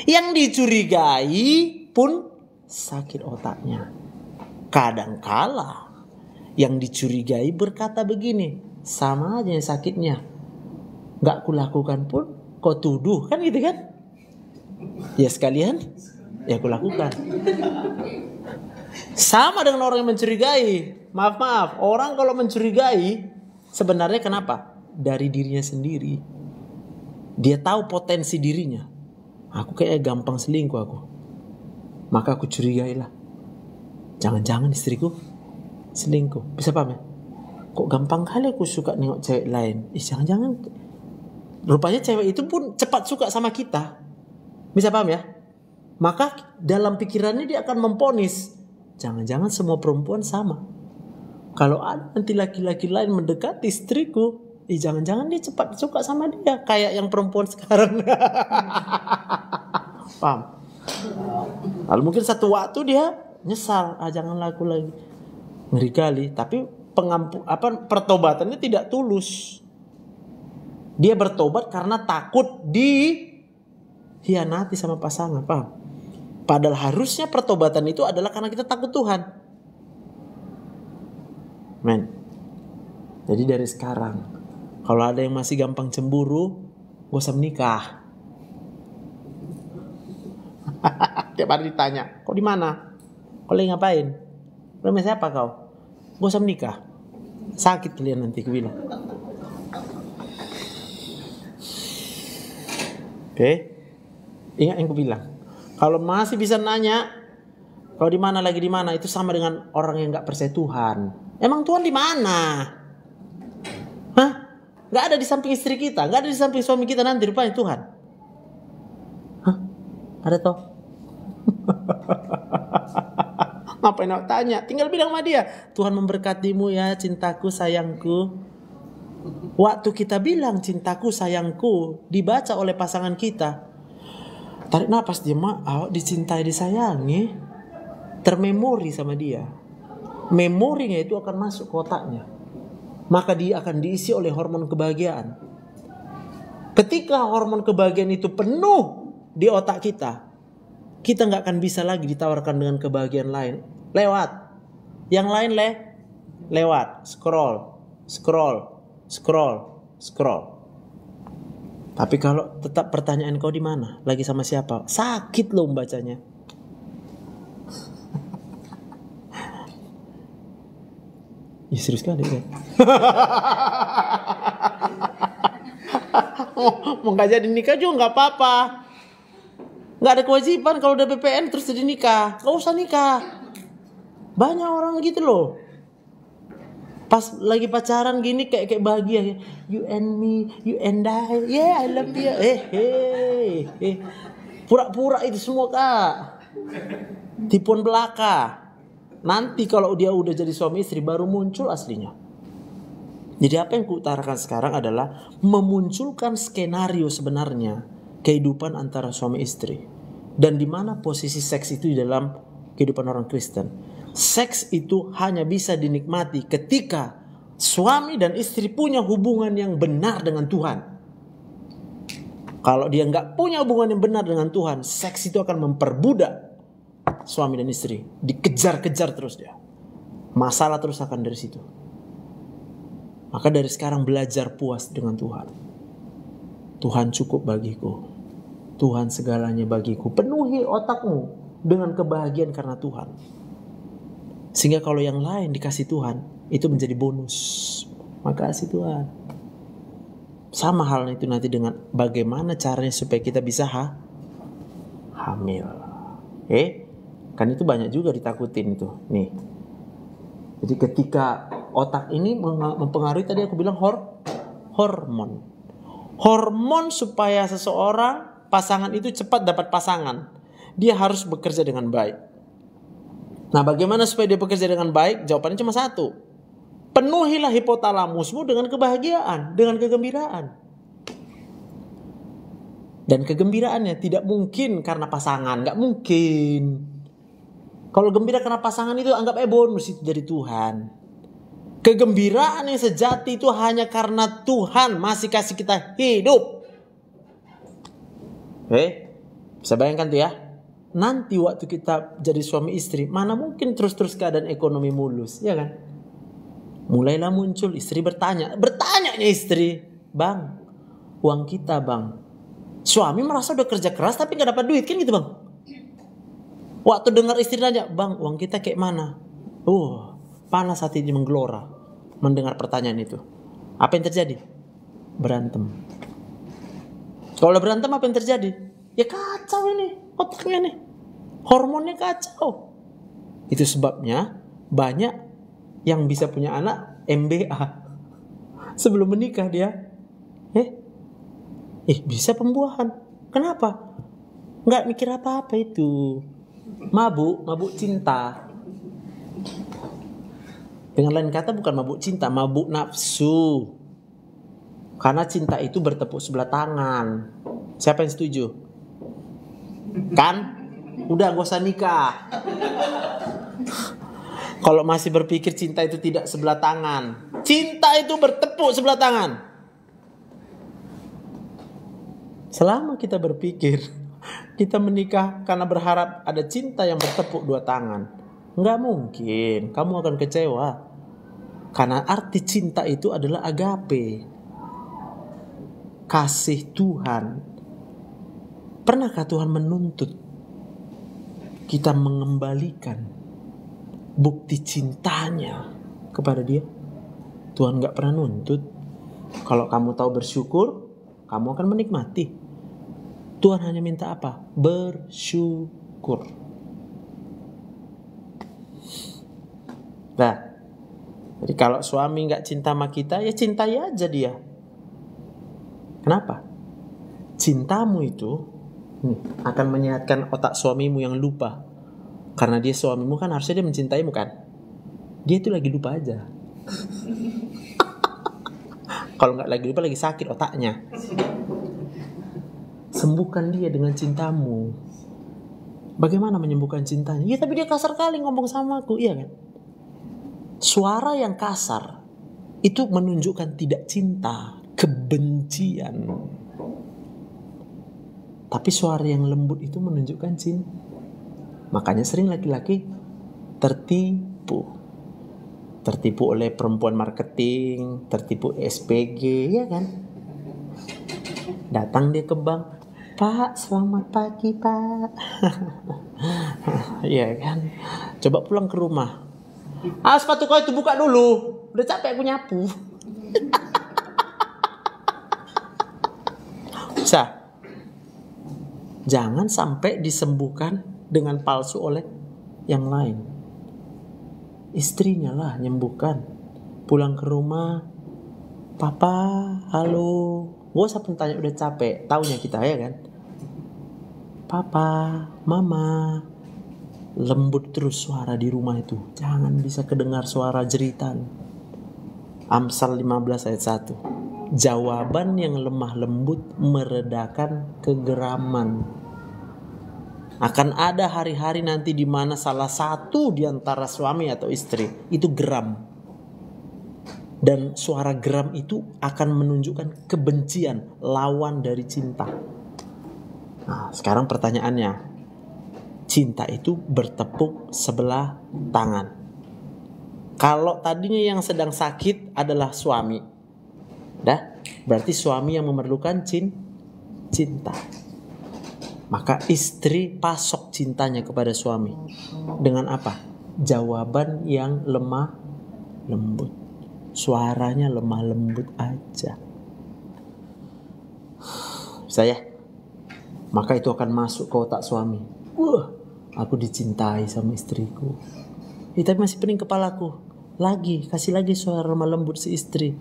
Yang dicurigai pun sakit otaknya. Kadangkala yang dicurigai berkata begini, sama aja yang sakitnya. Gak kulakukan pun kau tuduh, kan gitu kan? Ya sekalian, ya kulakukan. Sama dengan orang yang mencurigai. Maaf, orang kalau mencurigai sebenarnya kenapa? Dari dirinya sendiri. Dia tahu potensi dirinya. Aku kayaknya gampang selingkuh aku. Maka aku curigailah. Jangan-jangan istriku selingkuh. Bisa paham ya? Kok gampang kali aku suka nengok cewek lain. Jangan-jangan. Rupanya cewek itu pun cepat suka sama kita. Bisa paham ya? Maka dalam pikirannya dia akan memponis. Jangan-jangan semua perempuan sama. Kalau ada nanti laki-laki lain mendekati istriku, jangan-jangan dia cepat suka sama dia. Kayak yang perempuan sekarang. Paham? Lalu mungkin satu waktu dia nyesal, janganlah aku lagi. Ngeri kali. Tapi pertobatannya tidak tulus. Dia bertobat karena takut dihianati sama pasangan. Paham? Padahal harusnya pertobatan itu adalah karena kita takut Tuhan. Men. Jadi dari sekarang, kalau ada yang masih gampang cemburu, gak usah menikah. Tiap hari ditanya, kau di mana? Kau lagi ngapain? Rumah siapa kau? Gak usah menikah. Sakit kalian nanti, aku bilang. Oke? Ingat yang aku bilang. Kalau masih bisa nanya, kau di mana lagi di mana, itu sama dengan orang yang nggak percaya Tuhan. Emang Tuhan di mana? Hah? Nggak ada di samping istri kita, nggak ada di samping suami kita nanti rupanya Tuhan. Hah? Ada toh? Ngapain nak tanya? Tinggal bilang sama dia, Tuhan memberkatimu ya cintaku sayangku. Waktu kita bilang cintaku sayangku dibaca oleh pasangan kita, tarik nafas dia, awak dicintai disayangi, termemori sama dia. Memorinya itu akan masuk ke otaknya. Maka dia akan diisi oleh hormon kebahagiaan. Ketika hormon kebahagiaan itu penuh di otak kita, kita gak akan bisa lagi ditawarkan dengan kebahagiaan lain. Lewat. Yang lain lewat. Scroll. Tapi kalau tetap pertanyaan kau di mana? Lagi sama siapa? Sakit loh membacanya. Ya serius kali kan? Mau gak jadi nikah juga gak apa-apa. Gak ada kewajiban kalau udah BPN terus jadi nikah. Gak usah nikah. Banyak orang gitu loh. Pas lagi pacaran gini kayak bahagia. You and me, you and I. Yeah, I love you. Pura-pura itu semua kak. Tipuan belaka. Nanti kalau dia udah jadi suami istri baru muncul aslinya. Jadi apa yang kuutarakan sekarang adalah memunculkan skenario sebenarnya kehidupan antara suami istri. Dan di mana posisi seks itu di dalam kehidupan orang Kristen. Seks itu hanya bisa dinikmati ketika suami dan istri punya hubungan yang benar dengan Tuhan. Kalau dia nggak punya hubungan yang benar dengan Tuhan, seks itu akan memperbudak suami dan istri. Dikejar-kejar terus dia. Masalah terus akan dari situ. Maka dari sekarang belajar puas dengan Tuhan. Tuhan cukup bagiku. Tuhan segalanya bagiku. Penuhi otakmu dengan kebahagiaan karena Tuhan. Sehingga kalau yang lain dikasih Tuhan, itu menjadi bonus. Makasih Tuhan. Sama halnya itu nanti dengan bagaimana caranya supaya kita bisa hamil. Kan itu banyak juga ditakutin itu. Nih. Jadi ketika otak ini mempengaruhi, tadi aku bilang hormon. Hormon supaya seseorang pasangan itu cepat dapat pasangan. Dia harus bekerja dengan baik. Nah, bagaimana supaya dia bekerja dengan baik? Jawabannya cuma satu. Penuhilah hipotalamusmu dengan kebahagiaan, dengan kegembiraan. Dan kegembiraannya tidak mungkin karena pasangan, nggak mungkin. Kalau gembira karena pasangan itu anggap bonus itu dari Tuhan. Kegembiraan yang sejati itu hanya karena Tuhan masih kasih kita hidup. Bisa bayangkan tuh ya. Nanti waktu kita jadi suami istri, mana mungkin terus-terus keadaan ekonomi mulus, ya kan? Mulailah muncul istri bertanya istri, bang, uang kita bang. Suami merasa udah kerja keras tapi nggak dapat duit, kan gitu bang. Waktu dengar istri nanya, bang, uang kita kayak mana? Panas hati ini menggelora mendengar pertanyaan itu. Apa yang terjadi? Berantem. Kalau berantem apa yang terjadi? Ya kacau ini otaknya nih, hormonnya kacau. Itu sebabnya banyak yang bisa punya anak MBA sebelum menikah dia bisa pembuahan. Kenapa? Nggak mikir apa-apa itu. Mabuk cinta. Dengan lain kata bukan mabuk cinta, mabuk nafsu. Karena cinta itu bertepuk sebelah tangan. Siapa yang setuju? Kan? Udah gak usah nikah. Kalau masih berpikir cinta itu tidak sebelah tangan. Cinta itu bertepuk sebelah tangan. Selama kita berpikir kita menikah karena berharap ada cinta yang bertepuk dua tangan, nggak mungkin, kamu akan kecewa. Karena arti cinta itu adalah agape, kasih Tuhan. Pernahkah Tuhan menuntut kita mengembalikan bukti cintanya kepada Dia? Tuhan nggak pernah nuntut. Kalau kamu tahu bersyukur, kamu akan menikmati. Tuhan hanya minta apa? Bersyukur. Nah, jadi kalau suami nggak cinta sama kita, ya cintai aja dia. Kenapa? Cintamu itu akan menyehatkan otak suamimu yang lupa. Karena dia suamimu kan harusnya dia mencintaimu kan. Dia itu lagi lupa aja. Kalau nggak lagi lupa, lagi sakit otaknya. Sembuhkan dia dengan cintamu. Bagaimana menyembuhkan cintanya? Ya tapi dia kasar kali ngomong sama aku, iya kan? Suara yang kasar itu menunjukkan tidak cinta, kebencian. Tapi suara yang lembut itu menunjukkan cinta. Makanya sering laki-laki tertipu oleh perempuan marketing, tertipu SPG, ya kan? Datang dia ke bank, Pak, selamat pagi Pak. Iya kan? Coba pulang ke rumah. Sepatu kau itu buka dulu. Udah capek aku nyapu. Bisa. Jangan sampai disembuhkan dengan palsu oleh yang lain. Istrinya lah nyembuhkan. Pulang ke rumah, Papa, halo. Gak usah pun tanya, udah capek. Taunya kita, ya kan? Papa, Mama. Lembut terus suara di rumah itu. Jangan bisa kedengar suara jeritan. Amsal 15 ayat 1. Jawaban yang lemah lembut meredakan kegeraman. Akan ada hari-hari nanti di mana salah satu di antara suami atau istri itu geram. Dan suara geram itu akan menunjukkan kebencian, lawan dari cinta. Nah, sekarang pertanyaannya. Cinta itu bertepuk sebelah tangan. Kalau tadinya yang sedang sakit adalah suami, berarti suami yang memerlukan cinta. Maka istri pasok cintanya kepada suami. Dengan apa? Jawaban yang lemah lembut. Suaranya lemah lembut aja. Saya, maka itu akan masuk ke otak suami. Aku dicintai sama istriku. Tapi masih pening kepalaku. Kasih lagi suara lemah lembut si istri.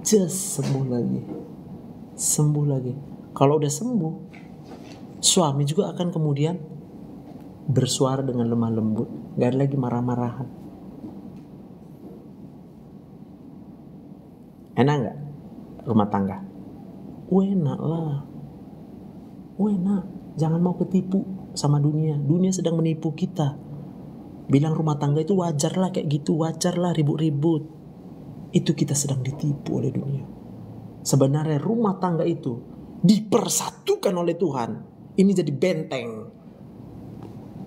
Sembuh lagi. Kalau udah sembuh, suami juga akan kemudian bersuara dengan lemah lembut. Gak ada lagi marah-marahan. Enak gak rumah tangga? Enak lah. Enak. Jangan mau ketipu sama dunia. Dunia sedang menipu kita. Bilang rumah tangga itu wajar lah kayak gitu. Wajar lah ribut-ribut. Itu kita sedang ditipu oleh dunia. Sebenarnya rumah tangga itu dipersatukan oleh Tuhan. Ini jadi benteng.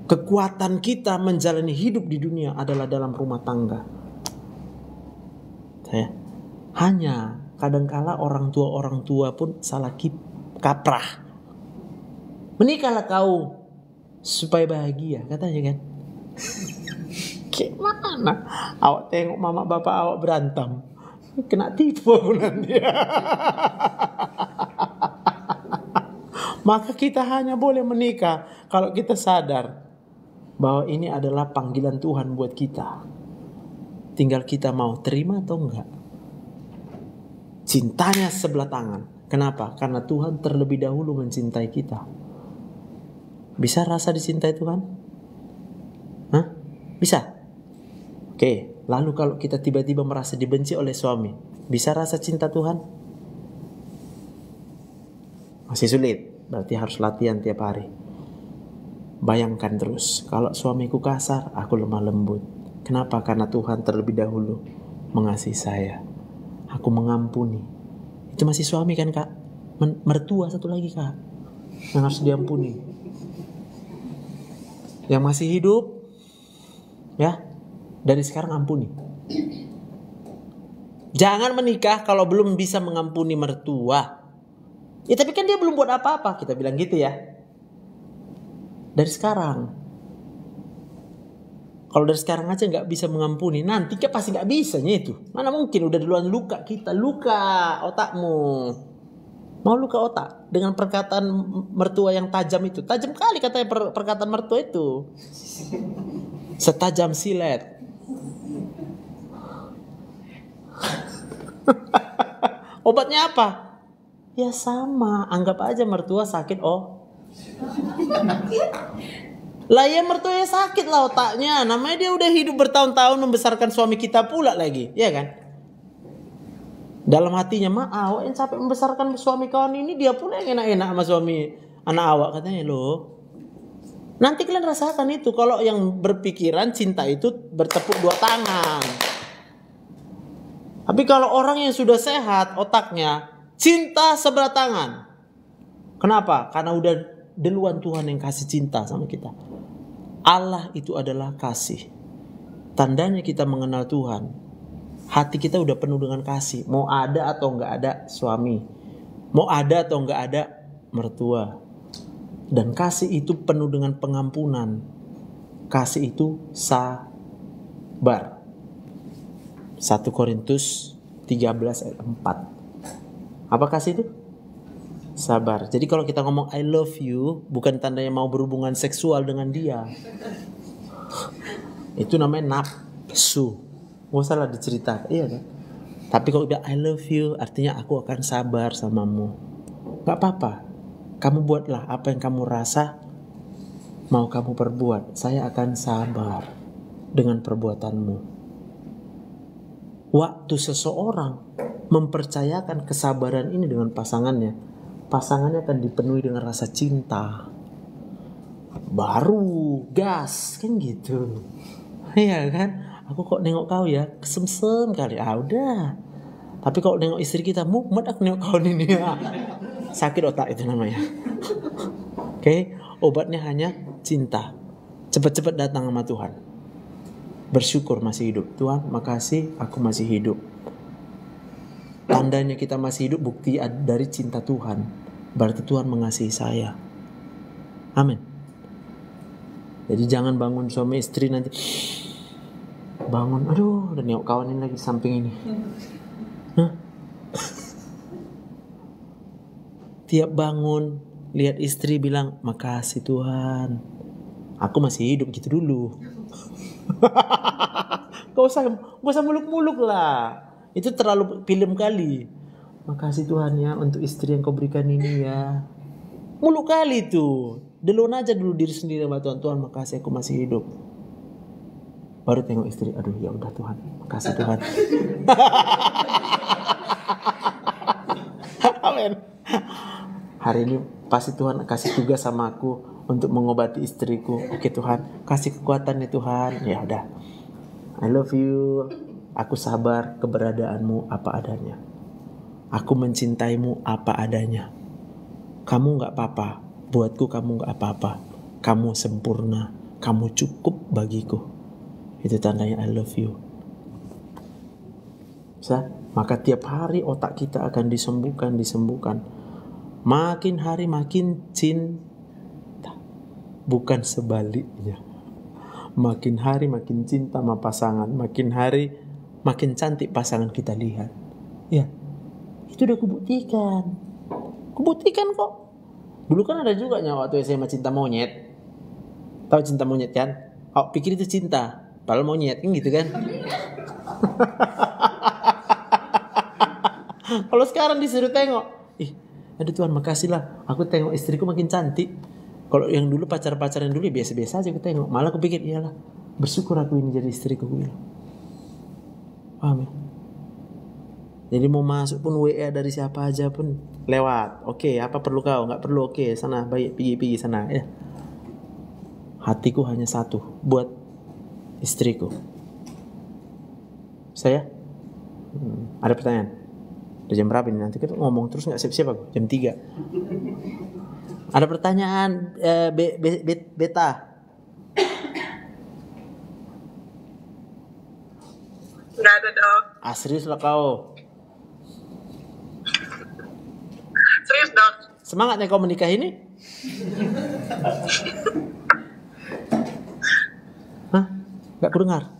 Kekuatan kita menjalani hidup di dunia adalah dalam rumah tangga. Hanya kadangkala orang tua pun salah kaprah. Menikahlah kau supaya bahagia, katanya kan. Gimana? Awak tengok mama bapak awak berantem, kena tipu nanti. Maka kita hanya boleh menikah kalau kita sadar bahwa ini adalah panggilan Tuhan buat kita. Tinggal kita mau terima atau enggak. Cintanya sebelah tangan. Kenapa? Karena Tuhan terlebih dahulu mencintai kita. Bisa rasa dicintai Tuhan? Hah? Bisa? Oke, lalu kalau kita tiba-tiba merasa dibenci oleh suami, bisa rasa cinta Tuhan? Masih sulit, berarti harus latihan tiap hari. Bayangkan terus, kalau suamiku kasar, aku lemah lembut. Kenapa? Karena Tuhan terlebih dahulu mengasihi saya. Aku mengampuni. Itu masih suami kan kak? Mertua satu lagi kak, yang harus diampuni. Yang masih hidup, ya, dari sekarang ampuni. Jangan menikah kalau belum bisa mengampuni mertua. Ya tapi kan dia belum buat apa-apa, kita bilang gitu ya. Dari sekarang. Kalau dari sekarang aja gak bisa mengampuni, nanti kan pasti gak bisanya itu. Mana mungkin udah duluan luka kita, luka otakmu. Mau luka otak dengan perkataan mertua yang tajam itu. Tajam kali katanya perkataan mertua itu. Setajam silet. Obatnya apa? Ya sama, anggap aja mertua sakit, oh. Lah ya mertuanya sakit lah otaknya. Namanya dia udah hidup bertahun-tahun membesarkan suami kita pula lagi, ya kan? Dalam hatinya, awak yang capek membesarkan suami kawan ini, dia pula yang enak-enak sama suami anak awak, katanya loh. Nanti kalian rasakan itu. Kalau yang berpikiran cinta itu bertepuk dua tangan. Tapi kalau orang yang sudah sehat otaknya, cinta sebelah tangan. Kenapa? Karena udah duluan Tuhan yang kasih cinta sama kita. Allah itu adalah kasih. Tandanya kita mengenal Tuhan, hati kita udah penuh dengan kasih. Mau ada atau enggak ada suami, mau ada atau enggak ada mertua. Dan kasih itu penuh dengan pengampunan. Kasih itu sabar. 1 Korintus 13 ayat 4. Apa kasih itu? Sabar. Jadi kalau kita ngomong I love you, bukan tandanya mau berhubungan seksual dengan dia. Itu namanya nafsu. Gak usah lah diceritakan, iya kan? Tapi kalau udah I love you, artinya aku akan sabar samamu. Gak apa-apa, kamu buatlah apa yang kamu rasa mau kamu perbuat. Saya akan sabar dengan perbuatanmu. Waktu seseorang mempercayakan kesabaran ini dengan pasangannya, pasangannya akan dipenuhi dengan rasa cinta. Baru gas, kan gitu. Iya kan? Aku kok nengok kau ya, kesemsem kali. Udah. Tapi kalau nengok istri kita, mumet aku nengok kau ini ya. Sakit otak itu namanya. Oke, obatnya hanya cinta. Cepat-cepat datang sama Tuhan. Bersyukur masih hidup. Tuhan, makasih aku masih hidup. Tandanya kita masih hidup, bukti dari cinta Tuhan. Berarti Tuhan mengasihi saya. Amin. Jadi jangan bangun suami istri nanti bangun, aduh, udah nengok kawan ini lagi di samping ini. Tiap bangun lihat istri bilang, makasih Tuhan, aku masih hidup, gitu dulu. Gak usah muluk-muluk lah. Itu terlalu film kali. Makasih Tuhan ya untuk istri yang kau berikan ini ya. Muluk kali tuh. Delon aja dulu diri sendiri sama Tuhan. Tuhan makasih aku masih hidup. Baru tengok istri, aduh ya udah Tuhan, makasih Tuhan. Amin. Hari ini pasti Tuhan kasih tugas sama aku untuk mengobati istriku. Oke Tuhan, kasih kekuatan ya Tuhan. Ya udah. I love you. Aku sabar keberadaanmu apa adanya. Aku mencintaimu apa adanya. Kamu gak apa-apa. Buatku kamu gak apa-apa. Kamu sempurna. Kamu cukup bagiku. Itu tandanya I love you. Maka tiap hari otak kita akan disembuhkan. Makin hari makin cinta. Bukan sebaliknya. Makin hari makin cinta sama pasangan. Makin hari makin cantik pasangan kita lihat. Ya, itu udah kubuktikan. Kubuktikan kok. Dulu kan ada juga waktu SMA cinta monyet. Tahu cinta monyet kan? Oh, pikir itu cinta. Padahal monyet kan gitu kan. Kalau sekarang disuruh tengok, aduh Tuhan makasih lah, aku tengok istriku makin cantik. Kalau yang dulu pacaran dulu biasa-biasa aja aku tengok. Malah aku pikir iyalah, bersyukur aku ini jadi istriku, aku bilang. Paham ya? Jadi mau masuk pun WA dari siapa aja pun lewat. Oke, apa perlu kau? Nggak perlu. Oke, sana baik pergi sana ya. Hatiku hanya satu buat istriku. Saya ada pertanyaan. Udah jam berapa ini? Nanti kita ngomong terus nggak siap-siap aku. Jam 3. Ada pertanyaan beta. Nggak ada dok. Serius lah kau. Serius dok. Semangatnya kau menikah ini? Hah? Gak ku dengar.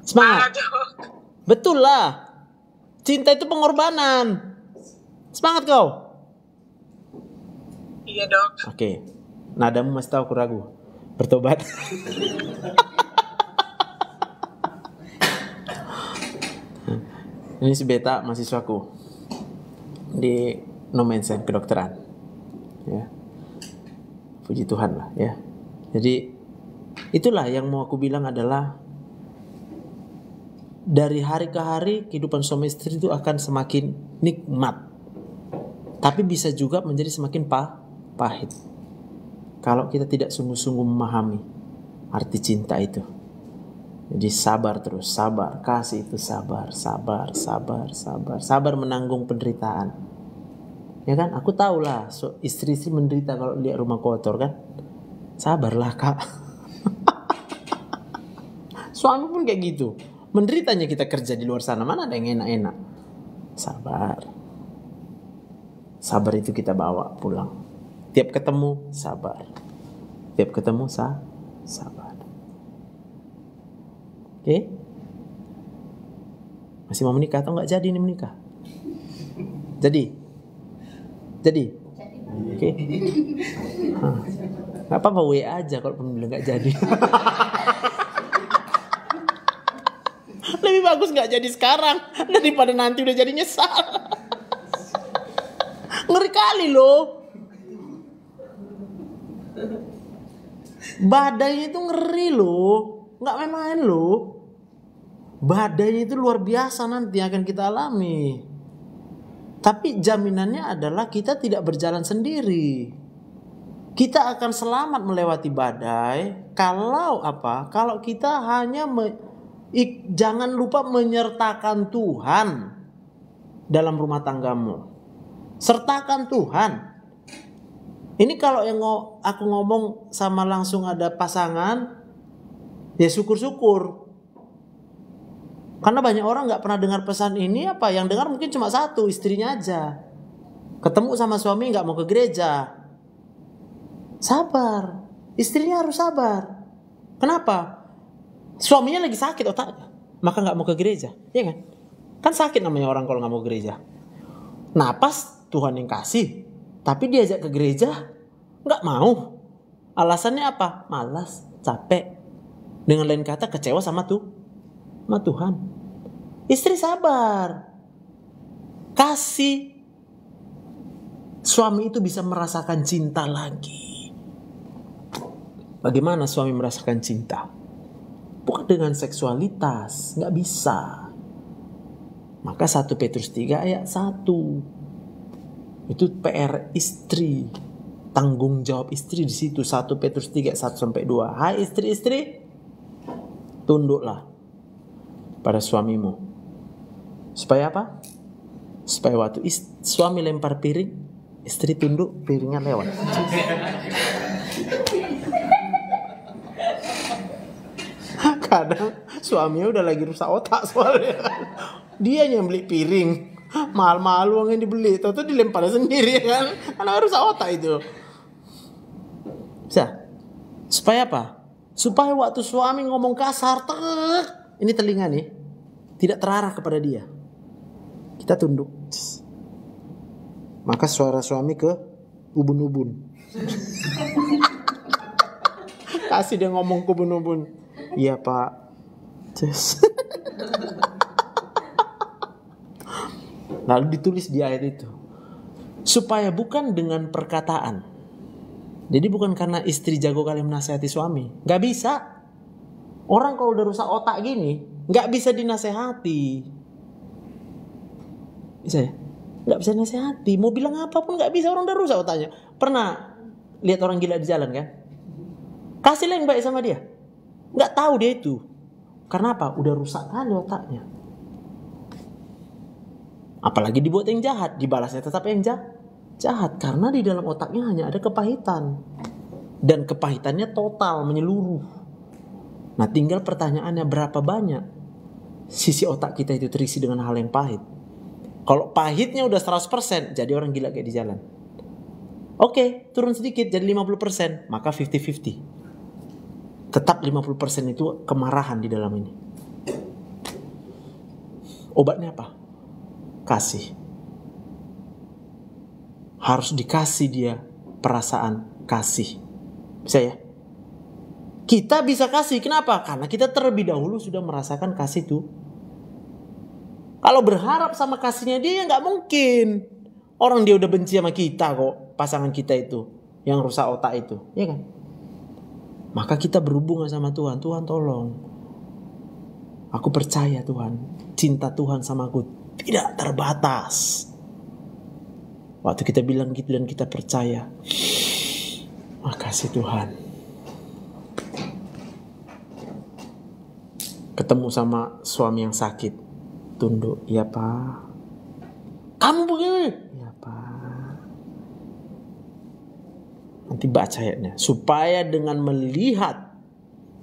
Semangat. Betul lah. Cinta itu pengorbanan. Semangat kau. Iya dok. Oke. Nadamu masih tahu aku ragu. Bertobat. Ini si Beta mahasiswaku di Nomensen kedokteran. Ya. Puji Tuhan lah ya. Jadi itulah yang mau aku bilang adalah dari hari ke hari kehidupan suami istri itu akan semakin nikmat. Tapi bisa juga menjadi semakin pahit. Kalau kita tidak sungguh-sungguh memahami arti cinta itu. Jadi sabar terus, sabar. Kasih itu sabar menanggung penderitaan. Ya kan? Aku tahu lah istri-istri menderita kalau lihat rumah kotor kan. Sabarlah kak. Suami pun kayak gitu. Menderitanya kita kerja di luar sana. Mana ada yang enak-enak. Sabar. Sabar itu kita bawa pulang. Tiap ketemu sabar. Tiap ketemu sabar. Oke? Masih mau menikah atau nggak jadi nih menikah? Jadi? Oke? Nggak apa-apa WA aja kalau pun bilang nggak jadi. Lebih bagus nggak jadi sekarang daripada nanti udah jadi nyesal. Ngeri kali loh. Badainya itu ngeri loh. Nggak main-main loh. Badainya itu luar biasa nanti akan kita alami. Tapi jaminannya adalah kita tidak berjalan sendiri. Kita akan selamat melewati badai kalau apa? Kalau kita hanya jangan lupa menyertakan Tuhan dalam rumah tanggamu. Sertakan Tuhan. Ini kalau yang aku ngomong sama langsung ada pasangan, ya syukur-syukur. Karena banyak orang gak pernah dengar pesan ini, apa yang dengar mungkin cuma satu, istrinya aja. Ketemu sama suami gak mau ke gereja. Sabar. Istrinya harus sabar. Kenapa? Suaminya lagi sakit otaknya, maka gak mau ke gereja. Iya kan? Kan sakit namanya orang kalau gak mau ke gereja. Napas Tuhan yang kasih, tapi diajak ke gereja gak mau. Alasannya apa? Malas, capek. Dengan lain kata kecewa sama Tuhan. Istri sabar. Kasih suami itu bisa merasakan cinta lagi. Bagaimana suami merasakan cinta? Bukan dengan seksualitas, nggak bisa. Maka 1 Petrus 3 ayat 1. Itu PR istri. Tanggung jawab istri di situ. 1 Petrus 3 1-2. Hai istri-istri, tunduklah pada suamimu. Supaya apa? Supaya waktu suami lempar piring, istri tunduk, piringnya lewat. Kadang suaminya udah lagi rusak otak soalnya. Dia yang beli piring, mahal-mahal uang yang dibeli, itu dilempar sendiri kan, karena rusak otak itu. Bisa? Supaya apa? Supaya waktu suami ngomong kasar, ini telinga nih, tidak terarah kepada dia. Kita tunduk. Maka suara suami ke ubun-ubun. Kasih dia ngomong ke ubun-ubun. Iya Pak. Lalu ditulis di ayat itu. Supaya bukan dengan perkataan. Jadi bukan karena istri jago kali menasehati suami. Gak bisa. Orang kalau udah rusak otak gini, gak bisa dinasehati. Bisa ya? Gak bisa nasehati. Mau bilang apapun gak bisa, orang udah rusak otaknya. Pernah lihat orang gila di jalan kan? Kasihlah yang baik sama dia. Gak tahu dia itu. Karena apa? Udah rusak kali otaknya. Apalagi dibuat yang jahat, dibalasnya tetap yang jahat. Karena di dalam otaknya hanya ada kepahitan. Dan kepahitannya total, menyeluruh. Nah tinggal pertanyaannya, berapa banyak sisi otak kita itu terisi dengan hal yang pahit. Kalau pahitnya udah 100%, jadi orang gila kayak di jalan. Oke, turun sedikit jadi 50%, maka 50-50. Tetap 50% itu kemarahan di dalam ini. Obatnya apa? Kasih. Harus dikasih dia perasaan kasih. Bisa ya? Kita bisa kasih. Kenapa? Karena kita terlebih dahulu sudah merasakan kasih itu. Kalau berharap sama kasihnya dia, nggak mungkin. Orang dia udah benci sama kita kok, pasangan kita itu, yang rusak otak itu, ya kan? Maka kita berhubungan sama Tuhan. Tuhan tolong. Aku percaya Tuhan. Cinta Tuhan sama aku tidak terbatas. Waktu kita bilang gitu dan kita percaya. Makasih Tuhan. Ketemu sama suami yang sakit. Tunduk. Ya Pak. Kamu begini. Ya Pak. Nanti baca ayatnya. Supaya dengan melihat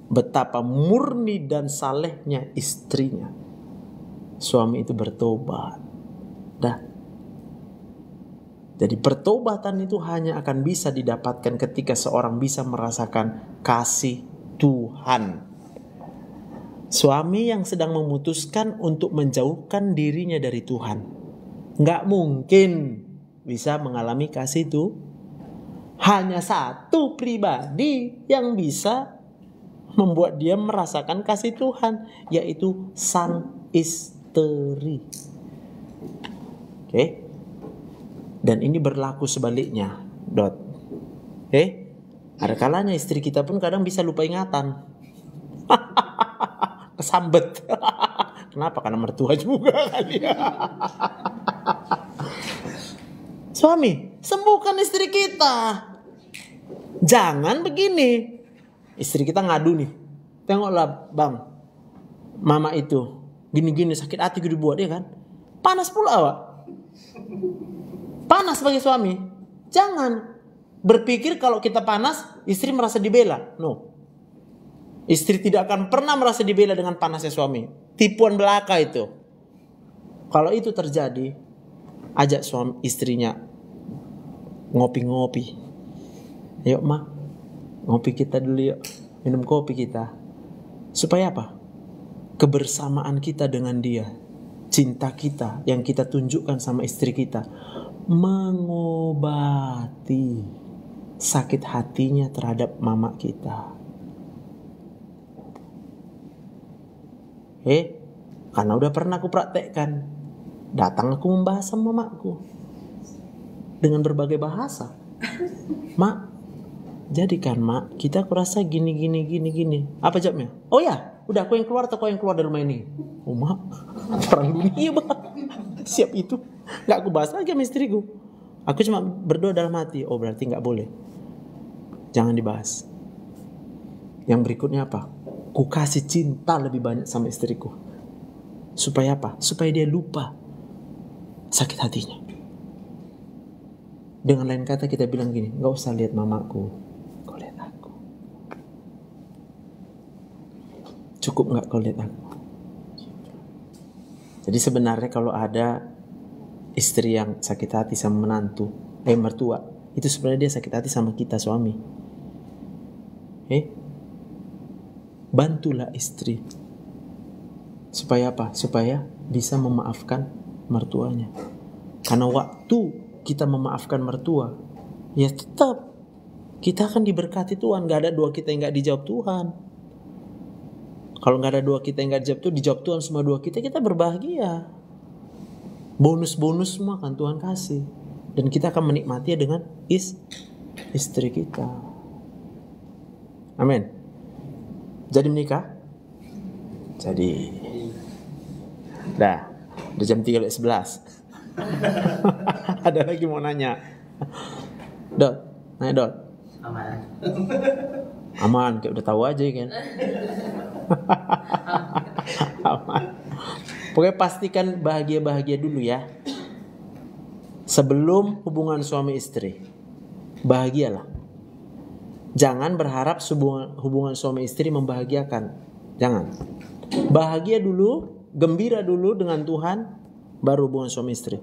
betapa murni dan salehnya istrinya, suami itu bertobat. Dah. Jadi pertobatan itu hanya akan bisa didapatkan ketika seorang bisa merasakan kasih Tuhan. Suami yang sedang memutuskan untuk menjauhkan dirinya dari Tuhan, nggak mungkin bisa mengalami kasih itu. Hanya satu pribadi yang bisa membuat dia merasakan kasih Tuhan, yaitu sang istri. Oke? Dan ini berlaku sebaliknya. Ada kalanya istri kita pun kadang bisa lupa ingatan. Kesambet. Kenapa? Karena mertua juga kali ya. Suami, sembuhkan istri kita. Jangan begini. Istri kita ngadu nih. Tengoklah bang, mama itu gini-gini sakit hati gue dibuat, ya kan? Panas pula Pak. Panas sebagai suami. Jangan berpikir kalau kita panas istri merasa dibela. No. Istri tidak akan pernah merasa dibela dengan panasnya suami. Tipuan belaka itu. Kalau itu terjadi, ajak suami istrinya ngopi-ngopi. Yuk ma, ngopi kita dulu yuk. Minum kopi kita. Supaya apa? Kebersamaan kita dengan dia, cinta kita yang kita tunjukkan sama istri kita, mengobati sakit hatinya terhadap mama kita. Karena udah pernah aku praktekkan. Datang aku membahas sama mamaku. dengan berbagai bahasa. Mak, jadi kan mak, kita kurasa gini. Apa jawabnya? Oh ya, udah aku yang keluar atau kau yang keluar dari rumah ini? Oh mak, perang dunia bang. Siap itu. Gak aku bahas lagi sama istriku. Aku cuma berdoa dalam hati. Oh berarti gak boleh. Jangan dibahas. Yang berikutnya apa? Ku kasih cinta lebih banyak sama istriku. Supaya apa? Supaya dia lupa sakit hatinya. Dengan lain kata kita bilang gini, gak usah lihat mamaku, kau lihat aku. Cukup gak kau lihat aku? Jadi sebenarnya kalau ada istri yang sakit hati sama mertua, itu sebenarnya dia sakit hati sama kita suami. Bantulah istri. Supaya apa? Supaya bisa memaafkan mertuanya. Karena waktu kita memaafkan mertua, ya tetap kita akan diberkati Tuhan. Gak ada doa kita yang gak dijawab Tuhan. Kalau gak ada doa kita yang gak dijawab Tuhan semua doa kita berbahagia. Bonus-bonus semua kan Tuhan kasih. Dan kita akan menikmatinya dengan istri kita. Amin. Jadi menikah? Jadi. Dah, udah jam 3:11. Ada lagi mau nanya? Dot, nanya Dot. Aman, kayak udah tahu aja kan. Aman. Pokoknya pastikan bahagia-bahagia dulu ya. Sebelum hubungan suami istri, bahagialah. Jangan berharap hubungan suami istri membahagiakan. Jangan. Bahagia dulu, gembira dulu dengan Tuhan, baru hubungan suami istri.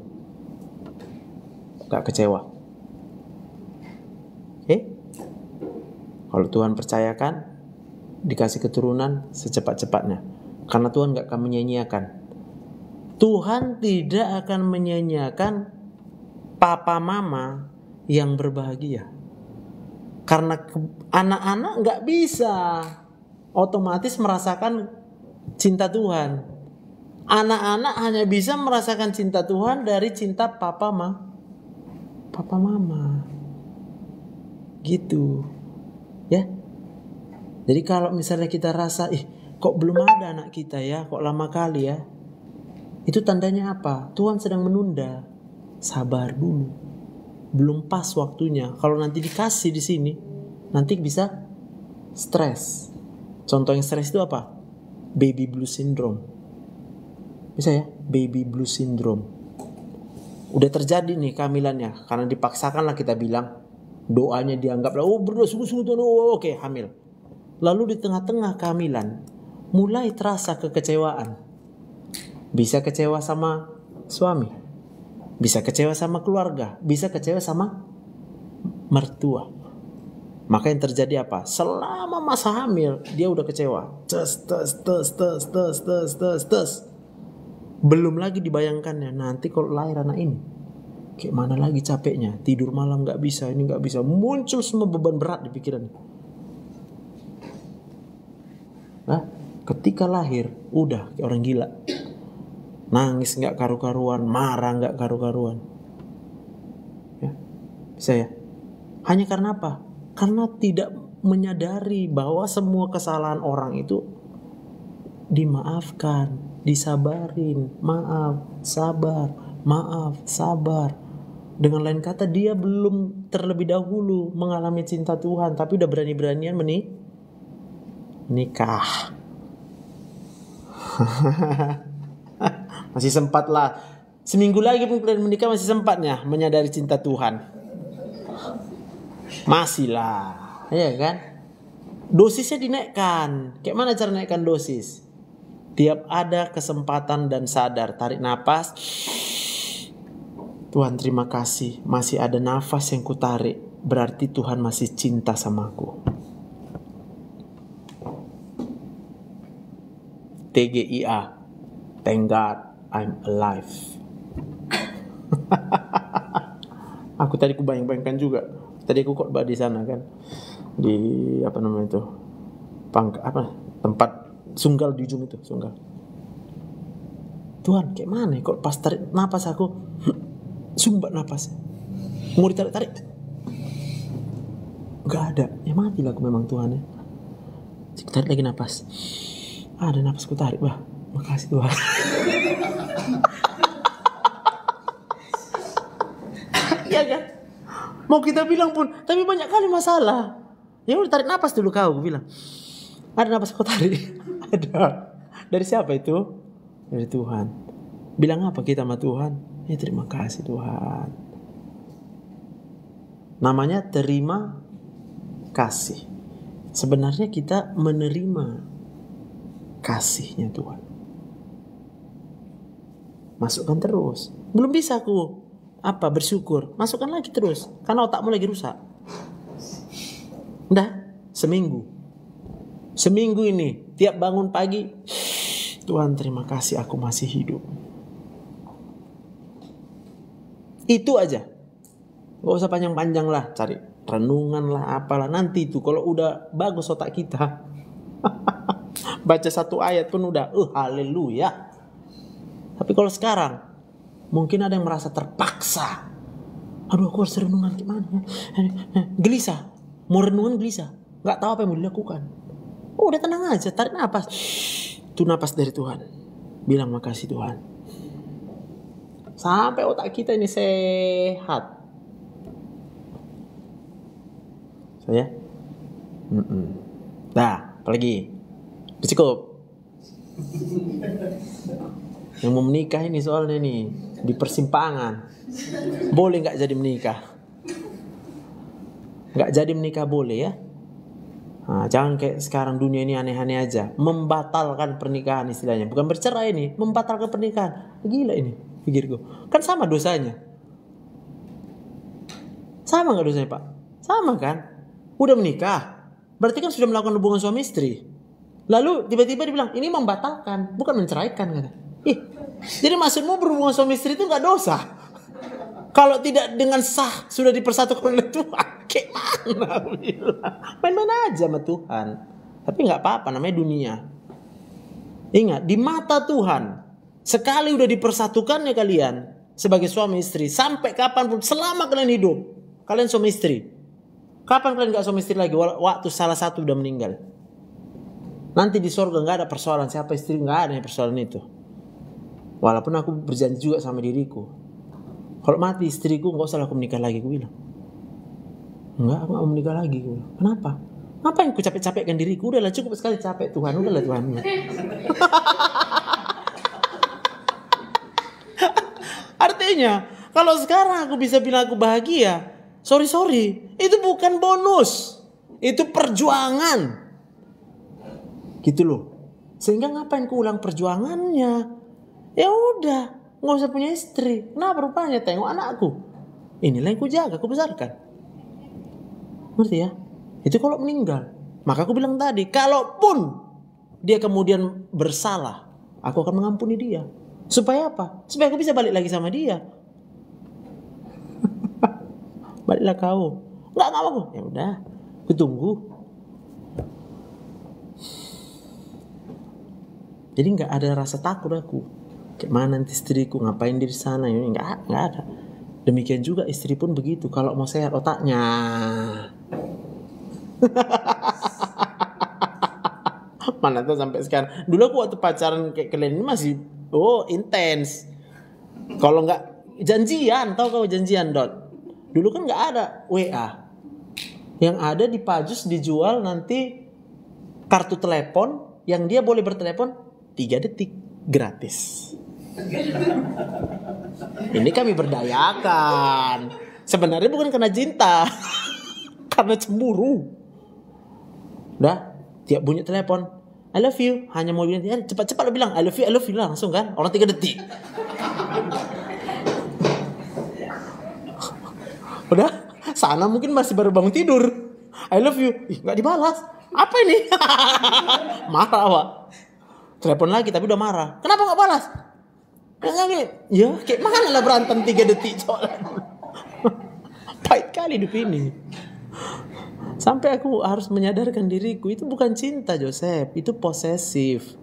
Gak kecewa. Kalau Tuhan percayakan, dikasih keturunan secepat-cepatnya. Karena Tuhan gak akan menyanyiakan. Tuhan tidak akan menyanyiakan papa mama yang berbahagia. Karena anak-anak gak bisa otomatis merasakan cinta Tuhan. Anak-anak hanya bisa merasakan cinta Tuhan dari cinta papa mama. Gitu. Ya. Jadi kalau misalnya kita rasa, kok belum ada anak kita ya, kok lama kali ya. Itu tandanya apa? Tuhan sedang menunda. Sabar dulu. Belum pas waktunya. Kalau nanti dikasih di sini, nanti bisa stres. Contoh yang stres itu apa? Baby blue syndrome. Bisa ya? Baby blue syndrome. Udah terjadi nih kehamilannya. Karena dipaksakanlah kita bilang. Doanya dianggaplah, berdoa sungguh-sungguh Tuhan, oke, hamil. Lalu di tengah-tengah kehamilan, mulai terasa kekecewaan. Bisa kecewa sama suami. Bisa kecewa sama keluarga. Bisa kecewa sama mertua. Maka yang terjadi apa? Selama masa hamil, dia udah kecewa. Belum lagi dibayangkannya, nanti kalau lahir anak ini, kayak mana lagi capeknya, tidur malam gak bisa, ini gak bisa. Muncul semua beban berat di pikiran. Nah, ketika lahir, udah kayak orang gila. Nangis gak karu-karuan, marah gak karu-karuan. Ya, bisa ya? Hanya karena apa? Karena tidak menyadari bahwa semua kesalahan orang itu dimaafkan, disabarin, maaf, sabar. Dengan lain kata, dia belum terlebih dahulu mengalami cinta Tuhan, tapi udah berani-beranian menikah. Masih sempat lah. Seminggu lagi pun menikah masih sempatnya menyadari cinta Tuhan. Masih lah, ya kan? Dosisnya dinaikkan. Kayak mana cara naikkan dosis? Tiap ada kesempatan dan sadar, tarik napas. Tuhan terima kasih, masih ada nafas yang kutarik. Berarti Tuhan masih cinta sama aku. TGIA, thank God I'm alive. Aku tadi bayangkan juga. Tadi aku khotbah di sana kan, di tempat sunggal di ujung itu, sunggal. Tuhan, kayak mana kok pas tarik napas aku sumbat napas. Mau ditarik-tarik, nggak ada. Ya matilah aku memang Tuhan ya. Tarik lagi napas. Ada napasku tarik, bah. Makasih Tuhan. Iya kan? Mau kita bilang pun, tapi banyak kali masalah. Ya udah tarik napas dulu kau, aku bilang. Ada napas kau tarik? Ada. Dari siapa itu? Dari Tuhan. Bilang apa kita sama Tuhan? Ya terima kasih Tuhan. Namanya terima kasih. Sebenarnya kita menerima kasihnya Tuhan. Masukkan terus. Belum bisa aku bersyukur. Masukkan lagi terus. Karena otakmu lagi rusak. Udah, seminggu ini tiap bangun pagi, Tuhan terima kasih aku masih hidup. Itu aja. Gak usah panjang-panjang lah, cari renungan lah, apalah. Nanti itu kalau udah bagus otak kita, baca satu ayat pun udah haleluya. Tapi kalau sekarang mungkin ada yang merasa terpaksa. Aduh, aku harus renungan gimana? Gelisah. Mau renungan gelisah. Gak tahu apa yang mau dilakukan. Udah tenang aja, tarik napas. Itu napas dari Tuhan. Bilang makasih Tuhan. Sampai otak kita ini sehat. Saya? Nah, apalagi? Cukup. Yang mau menikah ini soalnya nih di persimpangan. Boleh gak jadi menikah? Gak jadi menikah boleh ya. Nah, jangan kayak sekarang dunia ini aneh-aneh aja. Membatalkan pernikahan istilahnya. Bukan bercerai ini, membatalkan pernikahan. Gila ini pikirku. Kan sama dosanya. Sama gak dosanya Pak? Sama kan? Udah menikah, berarti kan sudah melakukan hubungan suami istri. Lalu tiba-tiba dibilang ini membatalkan, bukan menceraikan kata. Jadi maksudmu berhubungan suami istri itu gak dosa? Kalau tidak dengan sah sudah dipersatukan oleh Tuhan, kayak mana? Main-main aja sama Tuhan. Tapi gak apa-apa, namanya dunia. Ingat, di mata Tuhan, sekali udah dipersatukannya kalian sebagai suami istri, sampai kapanpun, selama kalian hidup, kalian suami istri. Kapan kalian gak suami istri lagi? Waktu salah satu udah meninggal. Nanti di surga gak ada persoalan siapa istri, gak ada persoalan itu. Walaupun aku berjanji juga sama diriku, kalau mati istriku gak usah aku menikah lagi, aku bilang. Enggak, aku gak mau menikah lagi, aku bilang. Kenapa? Ngapain aku capek-capekkan diriku? Udahlah cukup sekali capek Tuhan, udahlah Tuhan. Artinya, kalau sekarang aku bisa bilang aku bahagia, sorry, itu bukan bonus, itu perjuangan. Gitu loh. Sehingga ngapain ku ulang perjuangannya? Ya udah, nggak usah punya istri. Kenapa rupanya? Tengok anakku. Inilah yang ku jaga, ku besarkan. Ngerti ya? Itu kalau meninggal. Maka aku bilang tadi, kalaupun dia kemudian bersalah, aku akan mengampuni dia. Supaya apa? Supaya aku bisa balik lagi sama dia. Baliklah kau. Nggak mau. Ya udah, aku tunggu. Jadi nggak ada rasa takut aku. Kayak mana nanti istriku ngapain di sana? Ini nggak ada. Demikian juga istri pun begitu. Kalau mau sehat otaknya. Mana tuh sampai sekarang. Dulu aku waktu pacaran kayak kalian ini masih intens. Kalau nggak janjian, tahu kau janjian Dot? Dulu kan nggak ada WA. Yang ada di Pajus dijual nanti kartu telepon yang dia boleh bertelepon 3 detik gratis. Ini kami berdayakan. Sebenarnya bukan karena cinta, karena cemburu. Udah, tiap bunyi telepon, I love you. Hanya mau bilang, cepat-cepat lo bilang I love you langsung kan. Orang 3 detik. Udah, sana mungkin masih baru bangun tidur. I love you. Gak dibalas. Apa ini? Marah Pak. Telepon lagi tapi udah marah. Kenapa gak balas? Ya kayak mana lah berantem 3 detik soalnya. Pahit kali hidup ini. Sampai aku harus menyadarkan diriku, itu bukan cinta Joseph, itu posesif.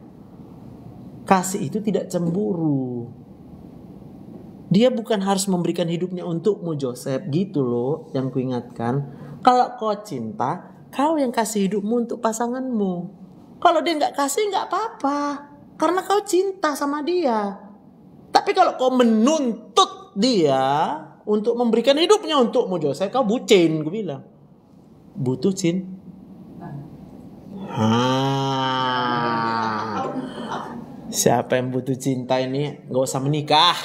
Kasih itu tidak cemburu. Dia bukan harus memberikan hidupnya untukmu, Joseph. Gitu loh yang kuingatkan. Kalau kau cinta, kau yang kasih hidupmu untuk pasanganmu. Kalau dia nggak kasih, nggak apa-apa. Karena kau cinta sama dia. Tapi kalau kau menuntut dia untuk memberikan hidupnya untukmu, Joseph, kau bucin, gue bilang. Butuh cinta. Siapa yang butuh cinta ini gak usah menikah.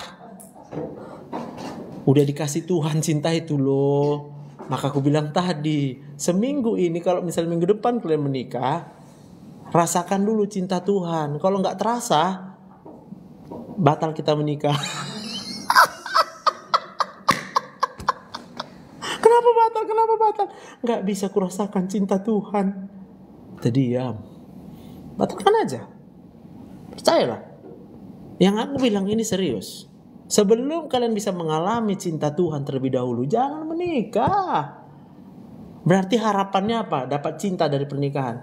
Udah dikasih Tuhan cinta itu loh. Maka aku bilang tadi, seminggu ini kalau misalnya minggu depan kalian menikah, rasakan dulu cinta Tuhan. Kalau gak terasa, batal kita menikah. Kenapa batal? Gak bisa kurasakan cinta Tuhan. Terdiam. Batalkan aja. Percayalah. Yang aku bilang ini serius. Sebelum kalian bisa mengalami cinta Tuhan terlebih dahulu, jangan menikah. Berarti harapannya apa? Dapat cinta dari pernikahan?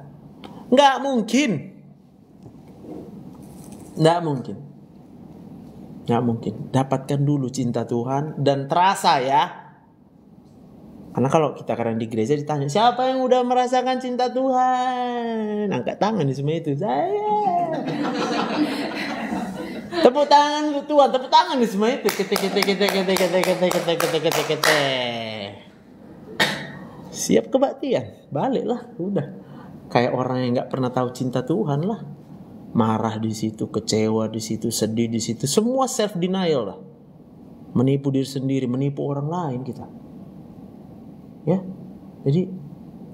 Nggak mungkin. Nggak mungkin. Dapatkan dulu cinta Tuhan dan terasa ya. Karena kalau kita kadang di gereja ditanya, siapa yang udah merasakan cinta Tuhan? Angkat tangan di semua itu. Saya. Tepuk tangan untuk Tuhan, tepuk tangan di semua itu. Kete. Siap kebaktian, baliklah, udah. Kayak orang yang nggak pernah tahu cinta Tuhan lah. Marah di situ, kecewa di situ, sedih di situ, semua self denial lah. Menipu diri sendiri, menipu orang lain kita. Ya, jadi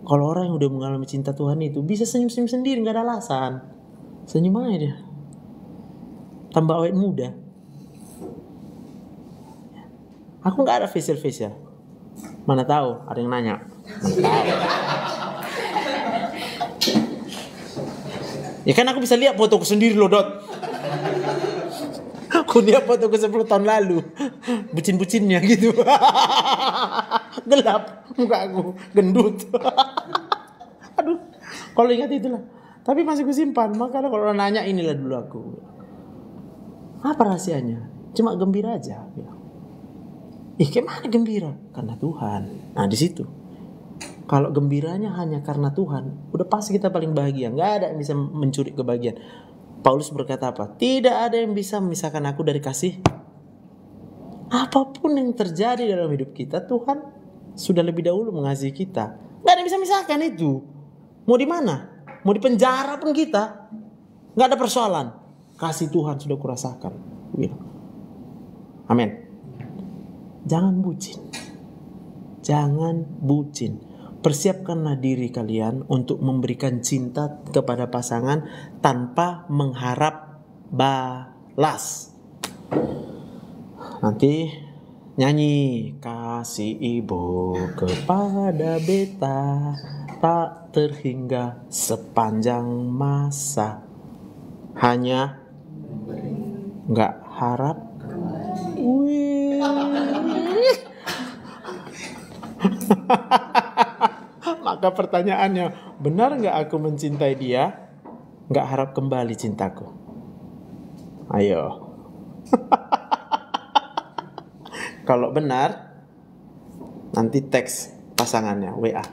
kalau orang yang udah mengalami cinta Tuhan itu bisa senyum-senyum sendiri, nggak ada alasan. Senyum aja dia. Tambah awet muda. Aku nggak ada facial. Mana tahu ada yang nanya. Mana tahu. Ya kan aku bisa lihat fotoku sendiri loh, Dot. Aku lihat fotoku 10 tahun lalu. Bucin-bucinnya gitu. Gelap muka aku, gendut. Aduh, kalau ingat itulah. Tapi masih kusimpan. Makanya kalau orang nanya, inilah dulu aku. Apa rahasianya? Cuma gembira aja. Gimana gembira? Karena Tuhan. Nah di situ. Kalau gembiranya hanya karena Tuhan, udah pasti kita paling bahagia. Nggak ada yang bisa mencuri kebahagiaan. Paulus berkata apa? Tidak ada yang bisa memisahkan aku dari kasih. Apapun yang terjadi dalam hidup kita, Tuhan sudah lebih dahulu mengasihi kita. Nggak ada yang bisa memisahkan itu. Mau di mana? Mau di penjara pun kita. Nggak ada persoalan. Kasih Tuhan sudah kurasakan. Amin. Jangan bucin. Persiapkanlah diri kalian untuk memberikan cinta kepada pasangan tanpa mengharap balas. Nanti nyanyi, kasih ibu kepada beta tak terhingga sepanjang masa, hanya nggak harap. Maka pertanyaannya, benar nggak aku mencintai dia? Nggak harap kembali cintaku. Ayo. Kalau benar, nanti teks pasangannya WA.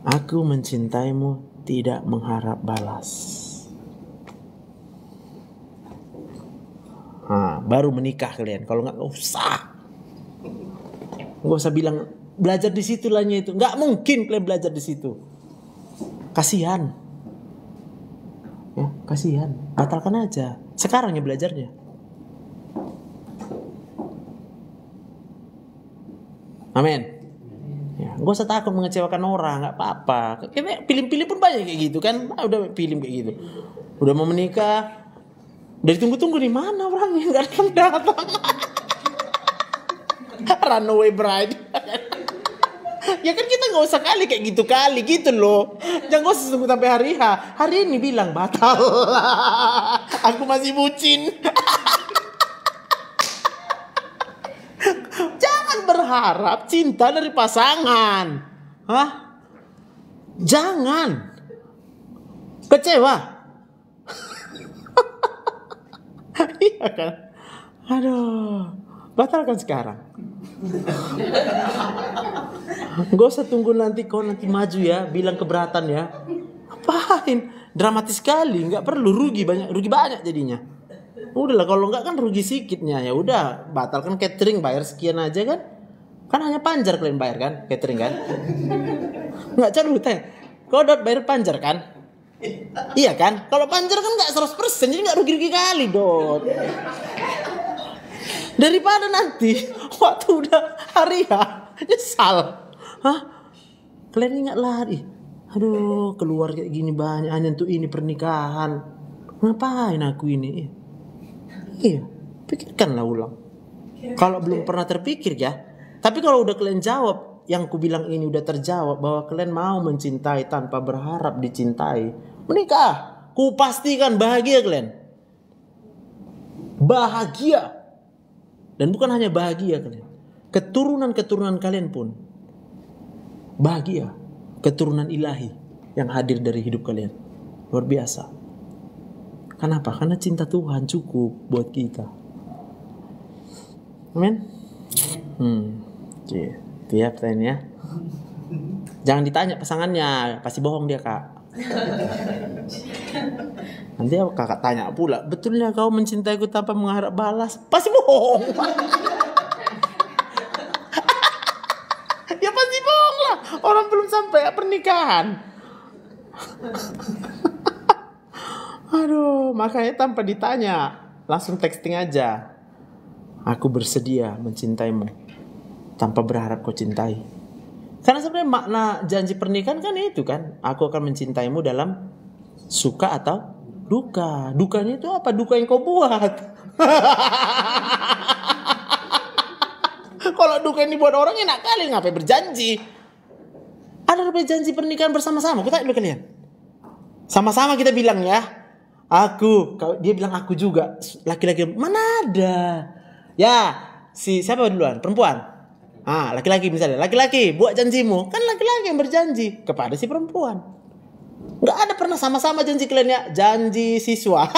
Aku mencintaimu, tidak mengharap balas. Baru menikah kalian. Kalau nggak usah bilang belajar di situ lahnya itu. Nggak mungkin kalian belajar di situ. Kasihan. Ya, kasihan. Batalkan aja. Sekarang ya belajarnya. Amin. Ya, gak usah takut mengecewakan orang, nggak apa-apa. Kayak film-film pun banyak kayak gitu kan. Udah film kayak gitu. Udah mau menikah, udah ditunggu-tunggu nih, mana orangnya nggak datang. Runaway bride. Ya kan kita nggak usah kali kayak gitu loh. Jangan usah tunggu sampai hari H. Hari ini bilang batal. Aku masih bucin. Jangan berharap cinta dari pasangan. Jangan. Kecewa. Iya kan? Aduh, batalkan sekarang. Gak usah tunggu nanti kau nanti maju ya, bilang keberatan ya. Apain? Dramatis sekali, nggak perlu rugi banyak jadinya. Udahlah kalau nggak kan rugi sedikitnya ya udah batalkan catering bayar sekian aja kan. Kan hanya panjar kalian bayar kan catering kan? Nggak cari hutang. Kau udah bayar panjar kan? Iya kan? Kalau panjar kan nggak 100% jadi nggak rugi-rugi kali Dot. Daripada nanti waktu udah hari ya nyesal. Hah? Kalian ingat lari. Aduh, keluar kayak gini banyak hanya untuk ini pernikahan. Ngapain aku ini? Iya, pikirkanlah ulang. Kalau belum pernah terpikir ya. Tapi kalau udah kalian jawab, yang ku bilang ini udah terjawab bahwa kalian mau mencintai tanpa berharap dicintai, menikah. Ku pastikan bahagia kalian. Bahagia. Dan bukan hanya bahagia kalian. Keturunan-keturunan kalian pun bahagia. Keturunan ilahi yang hadir dari hidup kalian. Luar biasa. Kenapa? Karena cinta Tuhan cukup buat kita. Amin. Itu ya pertanyaannya. Jangan ditanya pasangannya, pasti bohong dia kak. Nanti kakak tanya pula, betulnya kau mencintaiku tanpa mengharap balas? Pasti bohong. Ya pasti bohong lah. Orang belum sampai pernikahan. Aduh, makanya tanpa ditanya, langsung texting aja. Aku bersedia mencintaimu tanpa berharap kau cintai. Karena sebenarnya makna janji pernikahan kan itu kan, aku akan mencintaimu dalam suka atau duka. Dukanya itu apa? Duka yang kau buat. Kalau duka ini buat orang enak kali, ngapain berjanji? Ada janji pernikahan bersama-sama. Aku tanya kalian. Sama-sama kita bilang ya. Aku, dia bilang aku juga. Laki-laki mana ada? Ya, siapa duluan? Perempuan. Laki-laki misalnya. Laki-laki buat janjimu. Kan laki-laki yang berjanji kepada si perempuan. Nggak ada pernah sama-sama janji kalian ya. Janji siswa.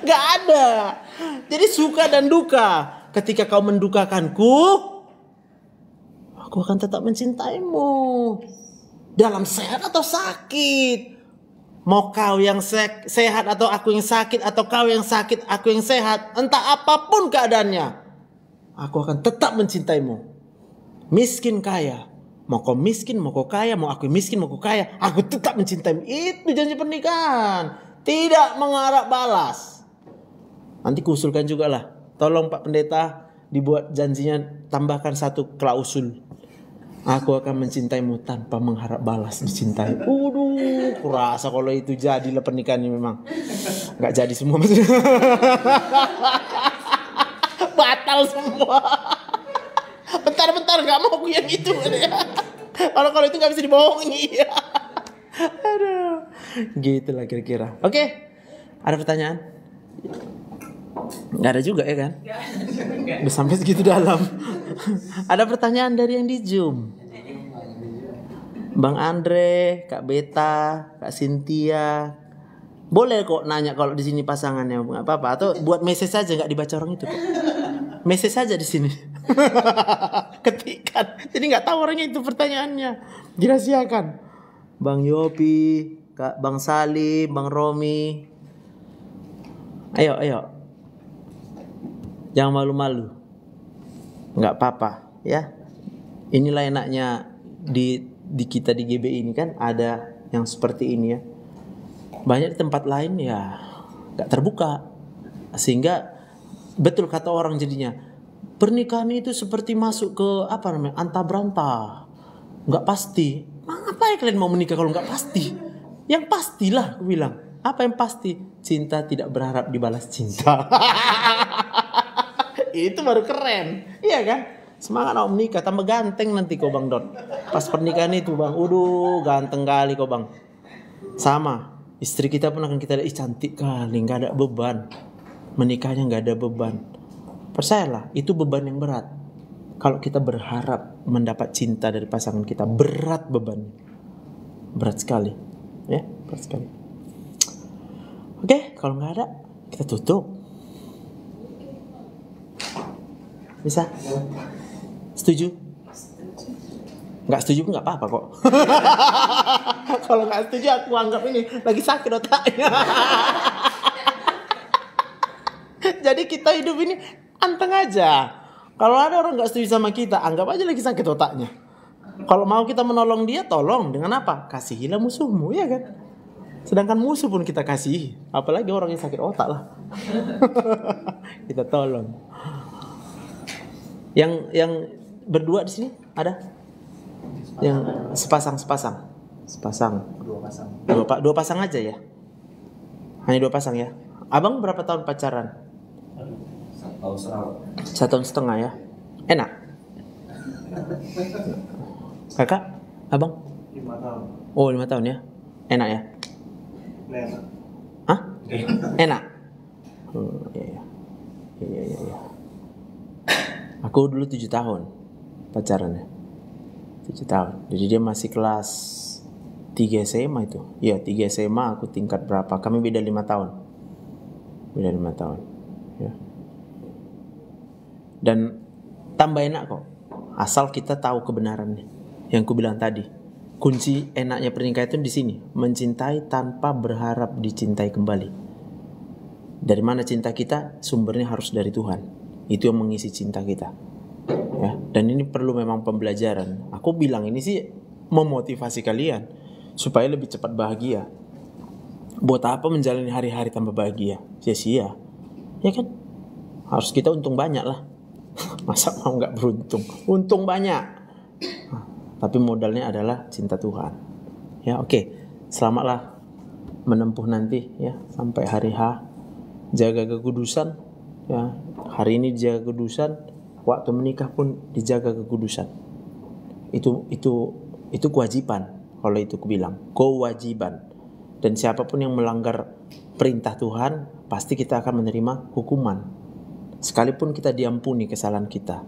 Nggak ada. Jadi suka dan duka. Ketika kau mendukakanku, aku akan tetap mencintaimu. Dalam sehat atau sakit. Mau kau yang sehat atau aku yang sakit. Atau kau yang sakit, aku yang sehat. Entah apapun keadaannya, aku akan tetap mencintaimu. Miskin kaya. Mau kau miskin, mau kau kaya. Mau aku miskin, mau kau kaya. Aku tetap mencintaimu. Itu janji pernikahan. Tidak mengharap balas. Nanti kuusulkan juga lah. Tolong Pak Pendeta dibuat janjinya, tambahkan satu klausul. Aku akan mencintaimu tanpa mengharap balas dicintai. Kurasa kalau itu jadilah pernikahannya memang. Gak jadi semua maksudnya. Batal semua. Bentar gak mau aku yang itu. Kalau itu gak bisa dibohongi. Aduh. Gitulah kira-kira. Oke. Ada pertanyaan? Gak ada juga ya kan? Udah sampai segitu dalam. Ada pertanyaan dari yang di Zoom. Bang Andre, Kak Beta, Kak Cynthia. Boleh kok nanya kalau di sini pasangannya, nggak apa-apa. Atau buat message saja, nggak dibaca orang itu kok. Message saja di sini. Ketikan. Jadi nggak tahu orangnya itu pertanyaannya. Dirahasiakan. Bang Yopi, Bang Salim, Bang Romi. Ayo. Jangan malu-malu. Nggak apa-apa ya. Inilah enaknya di kita di GB ini kan ada yang seperti ini ya. Banyak di tempat lain ya nggak terbuka. Sehingga betul kata orang jadinya, pernikahan itu seperti masuk ke anta beranta. Nggak pasti. Apa ya kalian mau menikah kalau nggak pasti? Yang pastilah aku bilang. Apa yang pasti? Cinta tidak berharap dibalas cinta. Itu baru keren. Iya kan? Semangat mau menikah, tambah ganteng nanti kau Bang Dot. Pas pernikahan itu Bang, ganteng kali kau Bang. Sama, istri kita pun akan kita lihat, cantik kali, gak ada beban. Menikahnya gak ada beban. Percayalah, itu beban yang berat. Kalau kita berharap mendapat cinta dari pasangan kita, berat bebannya. Berat sekali. Ya, berat sekali. Oke, kalau gak ada, Kita tutup. Bisa? Setuju? Nggak setuju pun nggak apa-apa kok. Kalau nggak setuju aku anggap ini lagi sakit otaknya. Jadi kita hidup ini anteng aja. Kalau ada orang nggak setuju sama kita, anggap aja lagi sakit otaknya. Kalau mau kita menolong dia, tolong dengan apa? Kasihilah musuhmu, ya kan? Sedangkan musuh pun kita kasihi, apalagi orang yang sakit otak lah. Kita tolong. Yang berdua di sini ada? Yang sepasang. Dua pasang aja ya. Hanya 2 pasang ya. Abang berapa tahun pacaran? 1,5 tahun ya. Enak. Kakak, abang? 5 tahun. Oh 5 tahun ya. Enak ya? Hah? Enak. Oh, iya. Aku dulu 7 tahun pacarannya. 7 tahun. Jadi dia masih kelas 3 SMA itu. Iya 3 SMA, aku tingkat berapa? Kami beda 5 tahun. Beda 5 tahun. Ya. Dan tambah enak kok. Asal kita tahu kebenarannya. Yang ku bilang tadi. Kunci enaknya pernikahan itu di sini. Mencintai tanpa berharap dicintai kembali. Dari mana cinta kita? Sumbernya harus dari Tuhan. Itu yang mengisi cinta kita. Ya, dan ini perlu memang pembelajaran. Aku bilang ini sih memotivasi kalian supaya lebih cepat bahagia. Buat apa menjalani hari-hari tanpa bahagia? Sia-sia. Ya kan? Harus kita untung banyak lah. Masa mau nggak beruntung? Untung banyak. Tapi modalnya adalah cinta Tuhan. Ya oke. Selamatlah menempuh nanti ya sampai hari H. Jaga kekudusan. Ya, hari ini jaga kekudusan, waktu menikah pun dijaga kekudusan. Itu kewajiban. Kalau itu aku bilang, kewajiban. Dan siapapun yang melanggar perintah Tuhan, pasti kita akan menerima hukuman. Sekalipun kita diampuni kesalahan kita,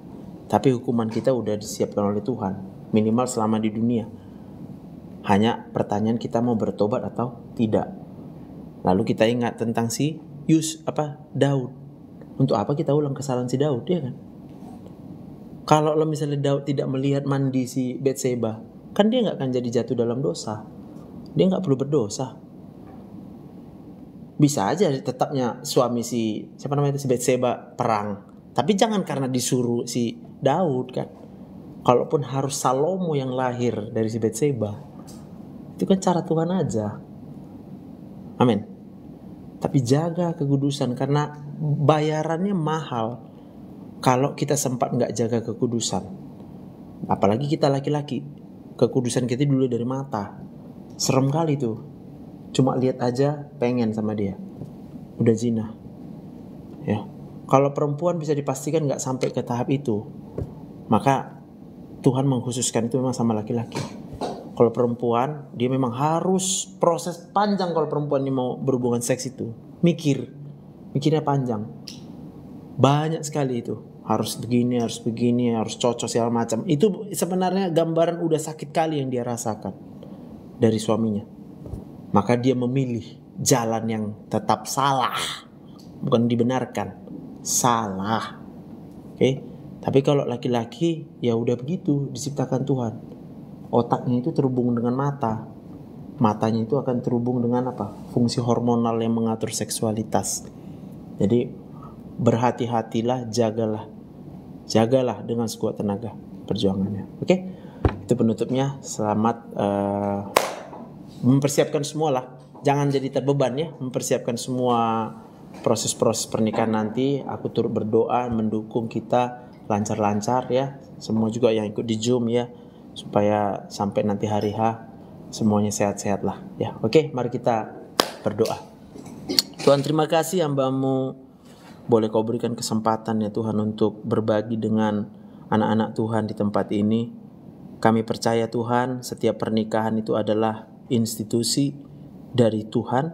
tapi hukuman kita udah disiapkan oleh Tuhan, minimal selama di dunia. Hanya pertanyaan kita mau bertobat atau tidak. Lalu kita ingat tentang si Daud. Untuk apa kita ulang kesalahan si Daud, ya kan? Kalau misalnya Daud tidak melihat mandi si Batseba, kan dia nggak akan jadi jatuh dalam dosa. Dia nggak perlu berdosa. Bisa aja tetapnya suami si Batseba perang, tapi jangan karena disuruh si Daud kan. Kalaupun harus Salomo yang lahir dari si Batseba, itu kan cara Tuhan aja. Amin. Tapi jaga kekudusan karena bayarannya mahal. Kalau kita sempat nggak jaga kekudusan, apalagi kita laki-laki, kekudusan kita dulu dari mata. Serem kali tuh. Cuma lihat aja pengen sama dia, udah zina. Ya, kalau perempuan bisa dipastikan nggak sampai ke tahap itu, maka Tuhan mengkhususkan itu memang sama laki-laki. Kalau perempuan, dia memang harus proses panjang. Kalau perempuan ini mau berhubungan seks itu, mikirnya panjang, banyak sekali itu. Harus begini, harus cocok segala macam. Itu sebenarnya gambaran udah sakit kali yang dia rasakan dari suaminya. Maka dia memilih jalan yang tetap salah, bukan dibenarkan, salah. Oke? Tapi kalau laki-laki ya udah begitu diciptakan Tuhan. Otaknya itu terhubung dengan mata. Matanya itu akan terhubung dengan apa? Fungsi hormonal yang mengatur seksualitas. Jadi berhati-hatilah, jagalah dengan sekuat tenaga perjuangannya. Oke? Itu penutupnya. Selamat mempersiapkan semua lah. Jangan jadi terbeban ya. Mempersiapkan semua proses-proses pernikahan nanti. Aku turut berdoa mendukung kita lancar-lancar ya. Semua juga yang ikut di Zoom ya, supaya sampai nanti hari H semuanya sehat-sehat lah ya. Oke, mari kita berdoa. Tuhan, terima kasih hamba-Mu boleh Kau berikan kesempatan ya Tuhan untuk berbagi dengan anak-anak Tuhan di tempat ini. Kami percaya Tuhan, setiap pernikahan itu adalah institusi dari Tuhan,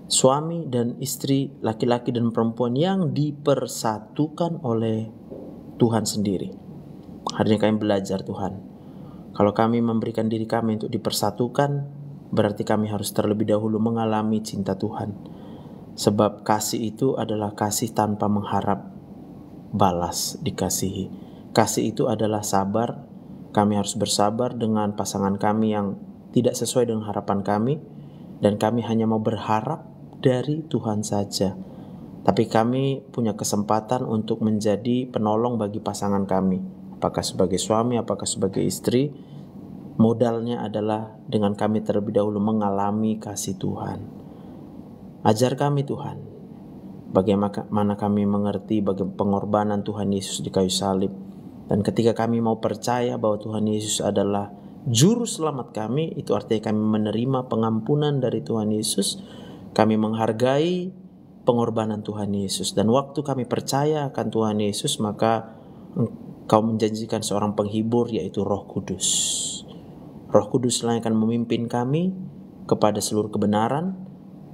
suami dan istri, laki-laki dan perempuan yang dipersatukan oleh Tuhan sendiri. Hari ini kami belajar Tuhan, kalau kami memberikan diri kami untuk dipersatukan, berarti kami harus terlebih dahulu mengalami cinta Tuhan. Sebab kasih itu adalah kasih tanpa mengharap balas dikasihi. Kasih itu adalah sabar. Kami harus bersabar dengan pasangan kami yang tidak sesuai dengan harapan kami, dan kami hanya mau berharap dari Tuhan saja. Tapi kami punya kesempatan untuk menjadi penolong bagi pasangan kami, apakah sebagai suami, apakah sebagai istri. Modalnya adalah dengan kami terlebih dahulu mengalami kasih Tuhan. Ajar kami Tuhan, bagaimana kami mengerti bagaimana pengorbanan Tuhan Yesus di kayu salib. Dan ketika kami mau percaya bahwa Tuhan Yesus adalah juru selamat kami, itu artinya kami menerima pengampunan dari Tuhan Yesus. Kami menghargai pengorbanan Tuhan Yesus. Dan waktu kami percaya akan Tuhan Yesus, maka Engkau menjanjikan seorang penghibur, yaitu Roh Kudus. Roh Kudus yang akan memimpin kami kepada seluruh kebenaran.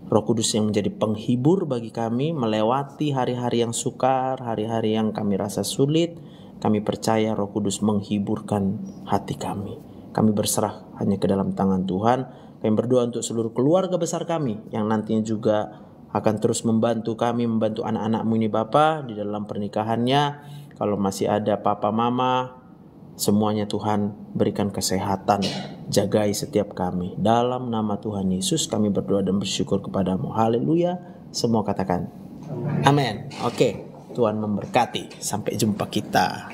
Roh Kudus yang menjadi penghibur bagi kami melewati hari-hari yang sukar, hari-hari yang kami rasa sulit. Kami percaya Roh Kudus menghiburkan hati kami. Kami berserah hanya ke dalam tangan Tuhan. Kami berdoa untuk seluruh keluarga besar kami yang nantinya juga akan terus membantu kami, membantu anak-anakmu ini Bapa di dalam pernikahannya. Kalau masih ada papa mama, semuanya Tuhan berikan kesehatan, jagai setiap kami. Dalam nama Tuhan Yesus kami berdoa dan bersyukur kepadamu. Haleluya. Semua katakan amin. Oke, Tuhan memberkati. Sampai jumpa kita.